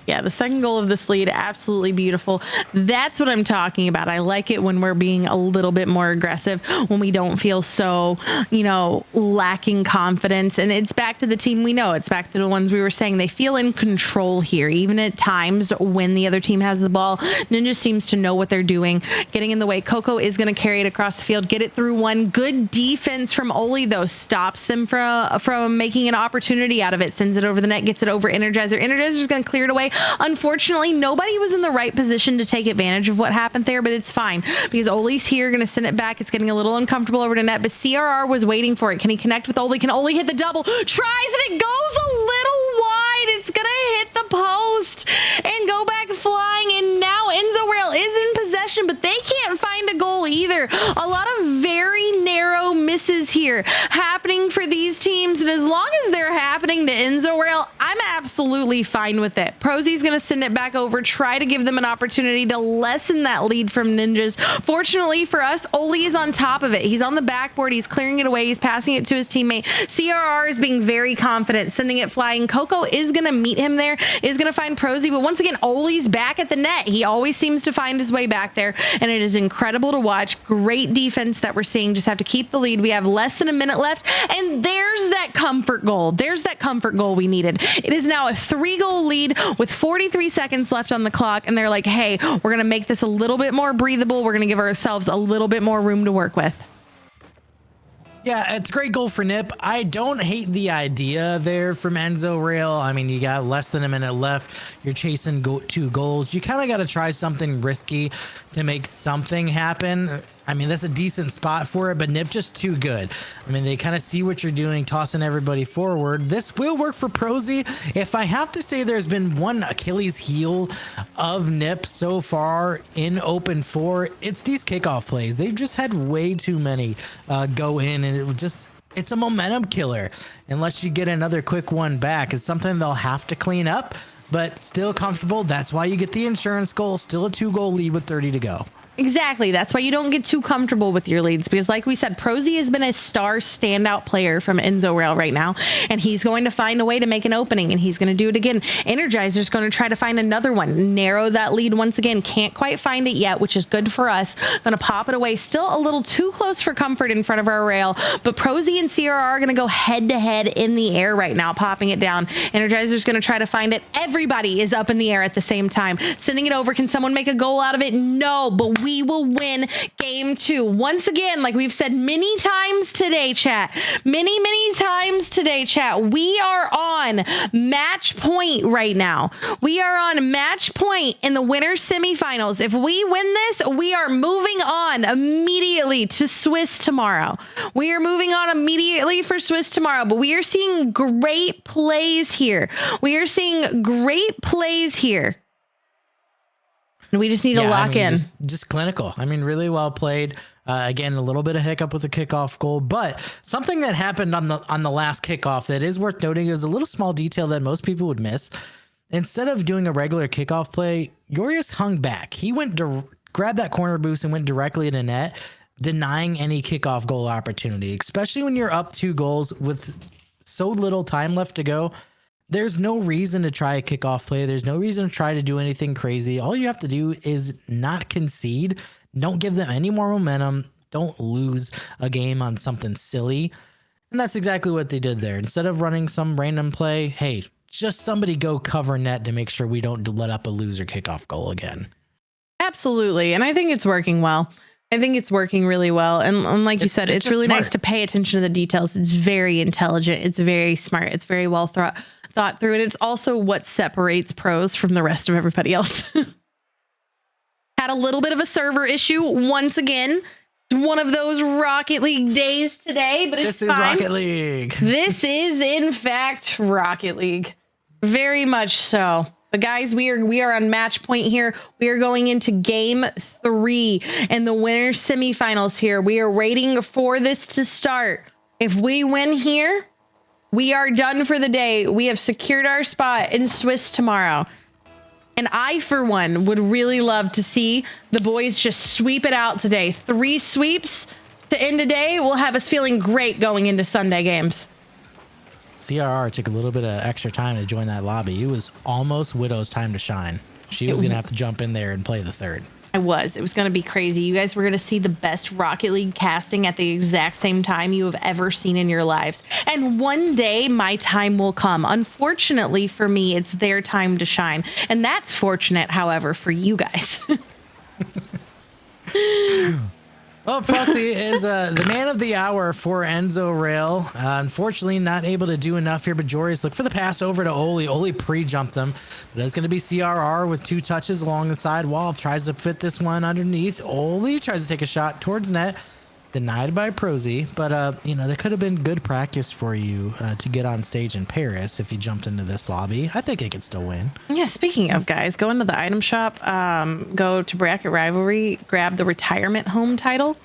A: Yeah, the second goal of this lead, absolutely beautiful. That's what I'm talking about. I like it when we're being a little bit more aggressive, when we don't feel so, lacking confidence. And it's back to the team we know. It's back to the ones we were saying. They feel in control here, even at times when the other team has the ball. Ninja seems to know what they're doing, getting in the way. Coco is going to carry it across the field, get it through one. Good defense from Oli, though, stops them from making an opportunity out of it, sends it over the net, gets it over Energizer. Energizer's going to clear it away. Unfortunately, nobody was in the right position to take advantage of what happened there, but it's fine because Oli's here, going to send it back. It's getting a little uncomfortable over to net, but CRR was waiting for it. Can he connect with Oli? Can Oli hit the double? Tries and it goes a little wide. It's going to hit the post and go back flying, and now Enzo Rail is in possession, but they can't find a goal either. A lot of very narrow misses here happening for these teams, and as long as they're happening to Enzo Rail, I'm absolutely fine with it. Prozy's going to send it back over, try to give them an opportunity to lessen that lead from Ninjas. Fortunately for us, Oli is on top of it. He's on the backboard. He's clearing it away. He's passing it to his teammate. CRR is being very confident, sending it flying. Coco is going to meet him there, is going to find Prozy, but once again, Oli's back at the net. He always seems to find his way back there, and it is incredible to watch. Great defense that we're seeing. Just have to keep the lead. We have less than a minute left, and there's that comfort goal. There's that comfort goal we needed. It is now a 3-goal lead with 43 seconds left on the clock, and they're like, hey, we're going to make this a little bit more breathable. We're going to give ourselves a little bit more room to work with.
B: Yeah, it's a great goal for Nip. I don't hate the idea there from Enzo Rail. I mean, you got less than a minute left. You're chasing 2 goals. You kind of got to try something risky to make something happen. I mean, that's a decent spot for it, but Nip just too good. I mean, they kind of see what you're doing, tossing everybody forward. This will work for Prozy. If I have to say there's been one Achilles heel of Nip so far in Open 4, it's these kickoff plays. They've just had way too many go in, and it's a momentum killer. Unless you get another quick one back, it's something they'll have to clean up, but still comfortable. That's why you get the insurance goal, still a 2-goal lead with 30 to go.
A: Exactly. That's why you don't get too comfortable with your leads, because like we said, Prozy has been a star standout player from Enzo Rail right now, and he's going to find a way to make an opening, and he's going to do it again. Energizer's going to try to find another one, narrow that lead once again. Can't quite find it yet, which is good for us. Going to pop it away. Still a little too close for comfort in front of our rail, but Prozy and CRR are going to go head to head in the air right now, popping it down. Energizer's going to try to find it. Everybody is up in the air at the same time, sending it over. Can someone make a goal out of it? No, but we will win game 2. Once again, like we've said many times today, chat, many times today, chat, we are on match point right now. We are on match point in the winter semifinals. If we win this, we are moving on immediately to Swiss tomorrow. We are moving on immediately for Swiss tomorrow, but we are seeing great plays here. We are seeing great plays here. We just need to lock in.
B: Just clinical. I mean, really well played. Again, a little bit of hiccup with the kickoff goal, but something that happened on the last kickoff that is worth noting is a little small detail that most people would miss. Instead of doing a regular kickoff play, Yorius hung back. He went to grab that corner boost and went directly to net, denying any kickoff goal opportunity, especially when you're up 2 goals with so little time left to go. There's no reason to try a kickoff play. There's no reason to try to do anything crazy. All you have to do is not concede. Don't give them any more momentum. Don't lose a game on something silly. And that's exactly what they did there. Instead of running some random play, hey, just somebody go cover net to make sure we don't let up a loser kickoff goal again.
A: Absolutely. And I think it's working well. I think it's working really well. And like you said, it's really smart. Nice to pay attention to the details. It's very intelligent. It's very smart. It's very well thought through. And it's also what separates pros from the rest of everybody else. Had a little bit of a server issue once again. One of those Rocket League days today, but it's fine. This is Rocket League. This is, in fact, Rocket League. Very much so. But guys, we are on match point here. We are going into game 3 and the winner semifinals here. We are waiting for this to start. If we win here, we are done for the day. We have secured our spot in Swiss tomorrow. And I, for one, would really love to see the boys just sweep it out today. 3 sweeps to end the day will have us feeling great going into Sunday games.
B: CRR took a little bit of extra time to join that lobby. It was almost Widow's time to shine. She was going to have to jump in there and play the third.
A: It was going to be crazy. You guys were going to see the best Rocket League casting at the exact same time you have ever seen in your lives. And one day my time will come. Unfortunately for me, it's their time to shine. And that's fortunate, however, for you guys.
B: Well, Proxy is the man of the hour for Enzo Rail. Unfortunately, not able to do enough here, but Joris look for the pass over to Oli. Oli pre-jumped him, but it's going to be CRR with 2 touches along the side wall. Tries to fit this one underneath. Oli tries to take a shot towards net. Denied by Prosy, but you know, there could have been good practice for you to get on stage in Paris if you jumped into this lobby. I think they could still win.
A: Yeah, speaking of, guys, go into the item shop, go to Bracket Rivalry, grab the retirement home title,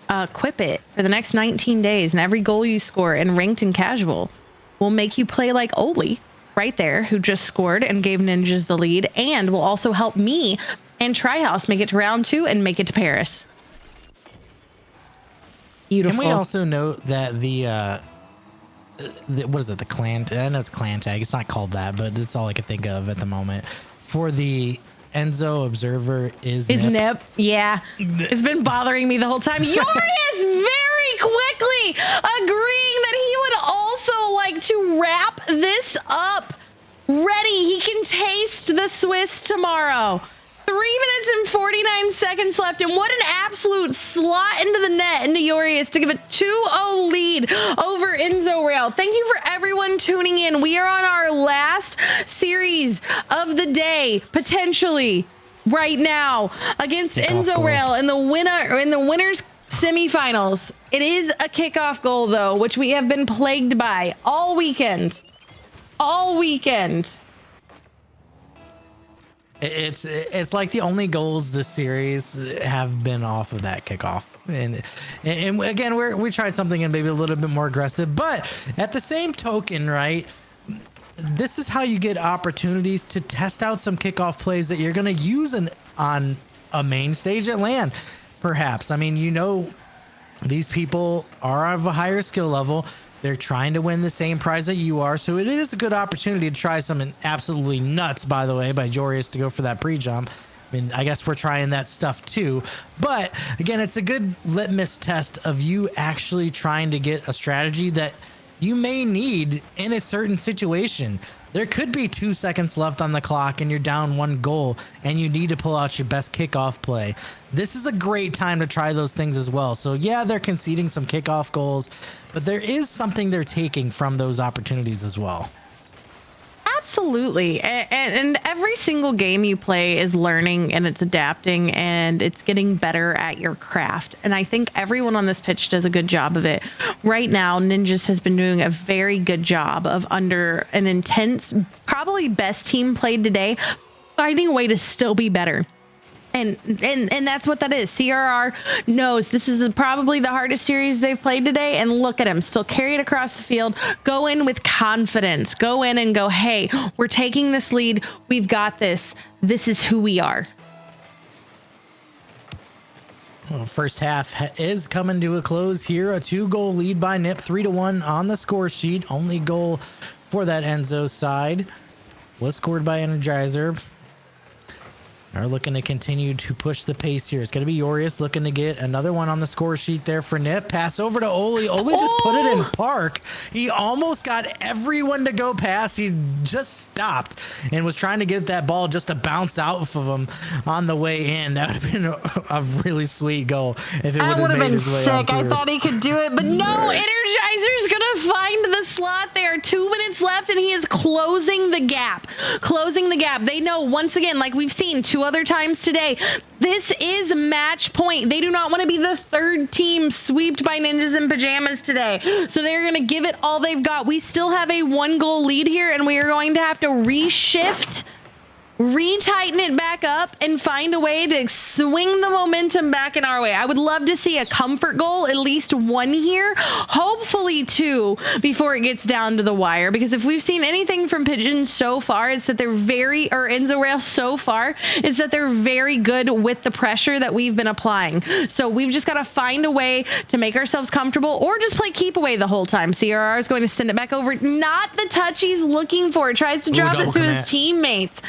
A: equip it for the next 19 days, and every goal you score in ranked and casual will make you play like Oli right there, who just scored and gave Ninjas the lead, and will also help me and Tryhouse make it to round 2 and make it to Paris. Beautiful.
B: Can we also note that the what is it? The clan? I know it's clan tag. It's not called that, but it's all I can think of at the moment. For the Enzo Observer is
A: Nip. Yeah, it's been bothering me the whole time. Yorius very quickly agreeing that he would also like to wrap this up. Ready? He can taste the Swiss tomorrow. 3 minutes and 49 seconds left, and what an absolute slot into the net into Yorius to give a 2-0 lead over Enzo Rail. Thank you for everyone tuning in. We are on our last series of the day, potentially right now, against Enzo Rail in the winners semifinals. It is a kickoff goal, though, which we have been plagued by all weekend. All weekend.
B: It's like the only goals this series have been off of that kickoff, and again we tried something and maybe a little bit more aggressive, but at the same token, right, this is how you get opportunities to test out some kickoff plays that you're going to use on a main stage at LAN, perhaps. I mean, you know, these people are of a higher skill level. They're trying to win the same prize that you are. So it is a good opportunity to try something absolutely nuts, by the way, by Jorius to go for that pre-jump. I mean, I guess we're trying that stuff too. But again, it's a good litmus test of you actually trying to get a strategy that you may need in a certain situation. There could be 2 seconds left on the clock and you're down 1 goal and you need to pull out your best kickoff play. This is a great time to try those things as well. So yeah, they're conceding some kickoff goals, but there is something they're taking from those opportunities as well.
A: Absolutely. And every single game you play is learning and it's adapting and it's getting better at your craft. And I think everyone on this pitch does a good job of it. Right now, Ninjas has been doing a very good job of, under an intense, probably best team played today, finding a way to still be better. And that's what that is. CRR knows this is probably the hardest series they've played today. And look at him, still carry it across the field. Go in with confidence. Go in and go, hey, we're taking this lead. We've got this. This is who we are.
B: Well, first half is coming to a close here. A 2-goal lead by Nip, 3-1 on the score sheet. Only goal for that Enzo side was scored by Energizer. Are looking to continue to push the pace here. It's going to be Yorius looking to get another one on the score sheet there for Nip. Pass over to Oli. Oli just put it in park. He almost got everyone to go past. He just stopped and was trying to get that ball just to bounce out of him on the way in. That would have been a really sweet goal if it would have been
A: sick. I thought he could do it, but no, Energizer's going to find the slot there. 2 minutes left, and he is closing the gap. Closing the gap. They know, once again, like we've seen 2 other times today, this is match point. They do not want to be the third team swept by Ninjas in pajamas today. So they're going to give it all they've got. We still have a 1-goal lead here, and we are going to have to reshift retighten it back up and find a way to swing the momentum back in our way. I would love to see a comfort goal, at least one here, hopefully two before it gets down to the wire. Because if we've seen anything from Pigeons so far, it's that they're Enzo Rail so far, it's that they're very good with the pressure that we've been applying. So we've just got to find a way to make ourselves comfortable or just play keep away the whole time. CRR is going to send it back over. Not the touch he's looking for. Tries to drop it to his teammates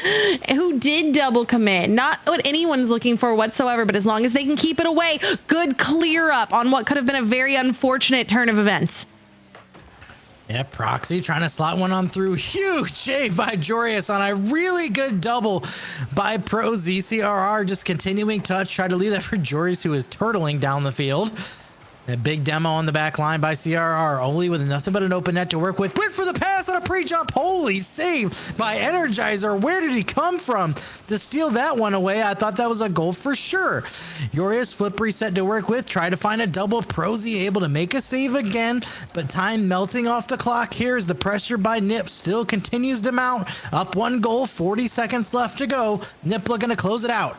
A: who did double commit. Not what anyone's looking for whatsoever, but as long as they can keep it away, good clear up on what could have been a very unfortunate turn of events.
B: Yeah, Proxy trying to slot one on through. Huge save by Jorius on a really good double by Pro ZCRR. Just continuing touch. Try to leave that for Jorius, who is turtling down the field. A big demo on the back line by CRR. Oli with nothing but an open net to work with. Went for the pass on a pre-jump. Holy save by Energizer. Where did he come from to steal that one away? I thought that was a goal for sure. Jorius flip reset to work with. Try to find a double. Prosy able to make a save again, but time melting off the clock here as the pressure by Nip still continues to mount. Up one goal, 40 seconds left to go. Nip looking to close it out.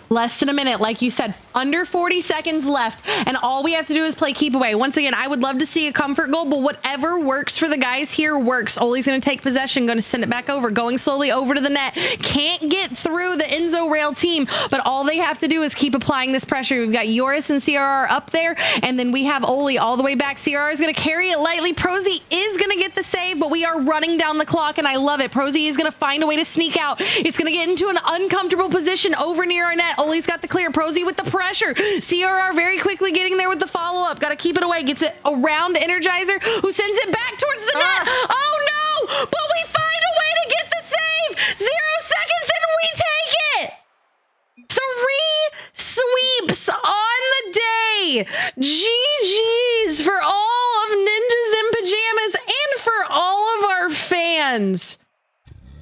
A: Less than a minute, like you said, under 40 seconds left, and all we have to do is play keep away. Once again, I would love to see a comfort goal, but whatever works for the guys here works. Oli's going to take possession, going to send it back over, going slowly over to the net. Can't get through the Enzo Rail team, but all they have to do is keep applying this pressure. We've got Joris and CRR up there, and then we have Oli all the way back. CRR is going to carry it lightly. Prosy is going to get the save, but we are running down the clock, and I love it. Prosy is going to find a way to sneak out. It's going to get into an uncomfortable position over near our net. Oli's got the clear. Prosy with the pressure. CRR very quickly getting there with the follow-up. Got to keep it away. Gets it around Energizer, who sends it back towards the net. Oh, no! But we find a way to get the save. 0 seconds, and we take it. 3 sweeps on the day. GG's for all of Ninjas in Pajamas and for all of our fans.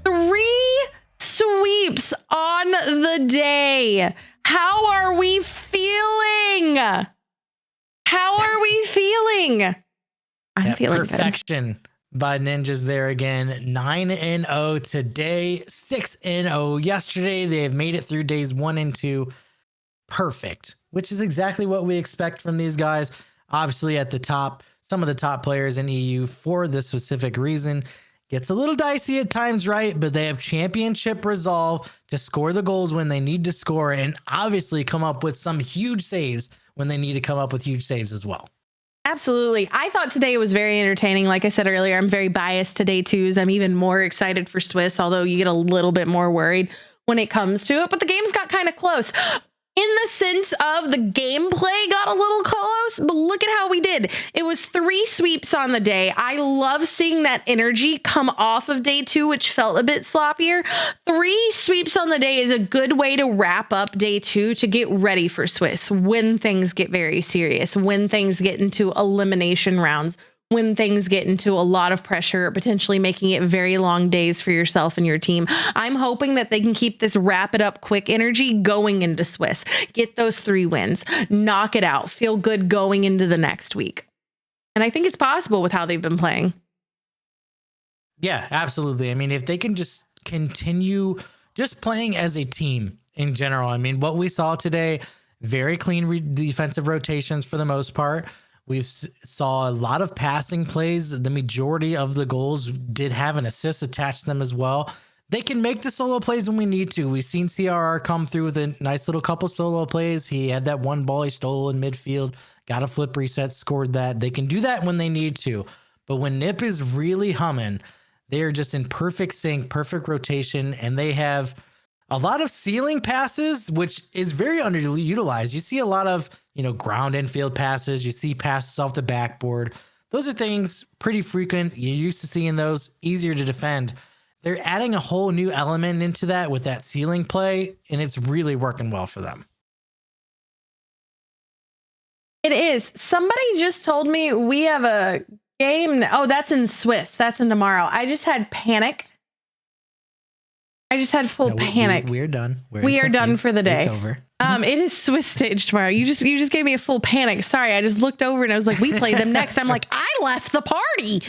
A: 3 sweeps on the day. How are we feeling? How are we feeling? I'm feeling
B: perfection
A: good.
B: By Ninjas there again. 9-0 today, 6-0 yesterday. They have made it through days 1 and 2. Perfect, which is exactly what we expect from these guys. Obviously at the top, some of the top players in EU for this specific reason. Gets a little dicey at times, right? But they have championship resolve to score the goals when they need to score and obviously come up with some huge saves when they need to come up with huge saves as well.
A: Absolutely. I thought today was very entertaining. Like I said earlier, I'm very biased to day 2s. I'm even more excited for Swiss, although you get a little bit more worried when it comes to it. But the games got kind of close. In the sense of the gameplay got a little close, but look at how we did. It was 3 sweeps on the day. I love seeing that energy come off of day 2, which felt a bit sloppier. 3 sweeps on the day is a good way to wrap up day 2 to get ready for Swiss when things get very serious, when things get into elimination rounds, when things get into a lot of pressure, potentially making it very long days for yourself and your team. I'm hoping that they can keep this wrap it up quick energy going into Swiss. Get those 3 wins, knock it out, feel good going into the next week. And I think it's possible with how they've been playing.
B: Yeah, absolutely. I mean, if they can just continue just playing as a team in general. I mean, what we saw today, very clean defensive rotations for the most part. We saw a lot of passing plays. The majority of the goals did have an assist attached to them as well. They can make the solo plays when we need to. We've seen CRR come through with a nice little couple solo plays. He had that one ball he stole in midfield, got a flip reset, scored that. They can do that when they need to. But when Nip is really humming, they are just in perfect sync, perfect rotation, and they have a lot of ceiling passes, which is very underutilized. You see a lot of, ground and field passes. You see passes off the backboard. Those are things pretty frequent. You're used to seeing those, easier to defend. They're adding a whole new element into that with that ceiling play, and it's really working well for them.
A: It is. Somebody just told me we have a game. Oh, that's in Swiss. That's in tomorrow. I just had panic. I just had full panic.
B: We're done.
A: We are done for the day.
B: It's over.
A: It is Swiss stage tomorrow. You just gave me a full panic. Sorry, I just looked over and I was like, we play them next. I'm like, I left the party.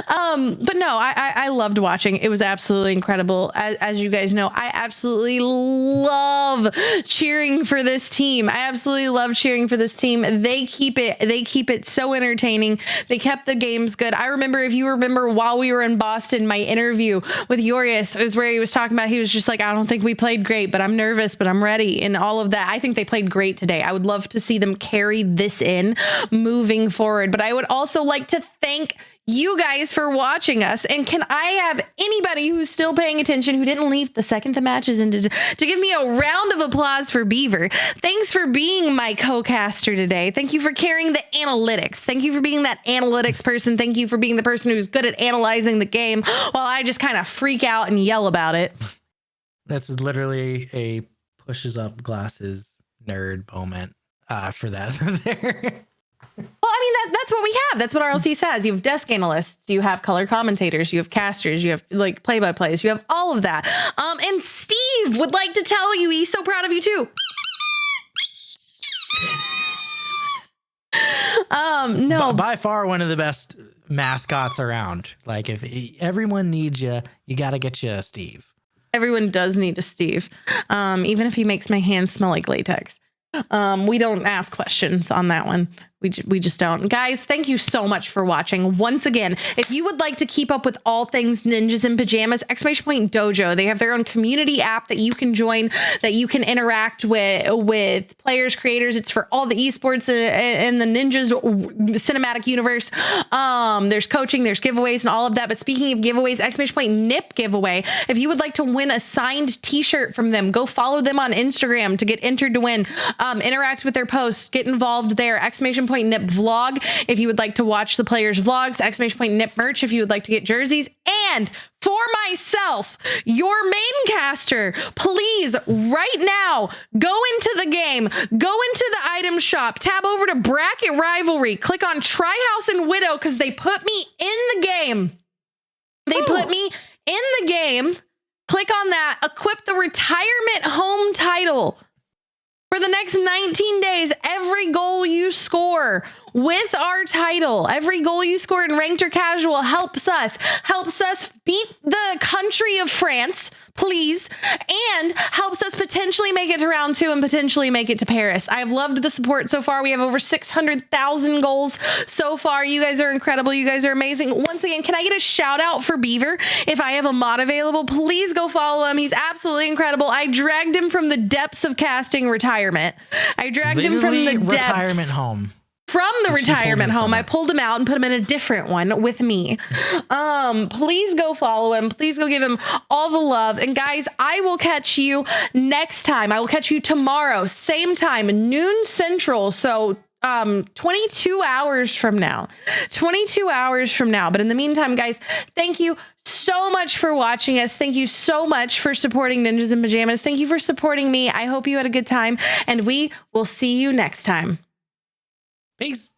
A: But no, I loved watching. It was absolutely incredible. As you guys know, I absolutely love cheering for this team. I absolutely love cheering for this team. They keep it so entertaining. They kept the games good. I remember, if you remember, while we were in Boston, my interview with Yorius is where he was talking about, he was just like, I don't think we played great, but I'm nervous, but I'm ready, and all of that. I think they played great today. I would love to see them carry this in moving forward. But I would also like to thank you guys for watching us. And can I have anybody who's still paying attention, who didn't leave the second the match is ended, to give me a round of applause for Beaver? Thanks for being my co-caster today. Thank you for carrying the analytics. Thank you for being that analytics person. Thank you for being the person who's good at analyzing the game while I just kind of freak out and yell about it.
B: That's literally a pushes up glasses nerd moment for that there.
A: Well, I mean, that's what we have. That's what RLCS has. You have desk analysts, you have color commentators, you have casters, you have like play-by-plays, you have all of that. And Steve would like to tell you he's so proud of you too. No,
B: by far one of the best mascots around. Like, if everyone needs you, you got to get you a Steve.
A: Everyone does need a Steve, even if he makes my hands smell like latex. We don't ask questions on that one. We just don't. Guys, thank you so much for watching. Once again, if you would like to keep up with all things Ninjas in Pajamas, Exclamation Point Dojo, they have their own community app that you can join, that you can interact with players, creators. It's for all the esports in the Ninjas cinematic universe. There's coaching, there's giveaways and all of that. But speaking of giveaways, Exclamation Point Nip giveaway. If you would like to win a signed t-shirt from them, go follow them on Instagram to get entered to win. Interact with their posts, get involved there. Exclamation Point Nip vlog if you would like to watch the players' vlogs. Exclamation Point Nip merch if you would like to get jerseys. And for myself, your main caster, please right now go into the game, go into the item shop, tab over to Bracket Rivalry, click on Try House and Widow, because they put me in the game. They put me in the game. Click on that. Equip the retirement home title. For the next 19 days, every goal you score with our title, every goal you score in ranked or casual helps us beat the country of France, please, and helps us potentially make it to round 2 and potentially make it to Paris. I've loved the support so far. We have over 600,000 goals so far. You guys are incredible. You guys are amazing. Once again, can I get a shout out for Beaver? If I have a mod available, please go follow him. He's absolutely incredible. I dragged him from the depths of casting retirement. I dragged him from the depths.
B: Retirement home.
A: From the retirement home. I pulled him out and put him in a different one with me. Please go follow him. Please go give him all the love. And guys, I will catch you next time. I will catch you tomorrow, same time, noon central. So 22 hours from now. 22 hours from now. But in the meantime, guys, thank you so much for watching us. Thank you so much for supporting Ninjas in Pajamas. Thank you for supporting me. I hope you had a good time, and we will see you next time.
B: Peace.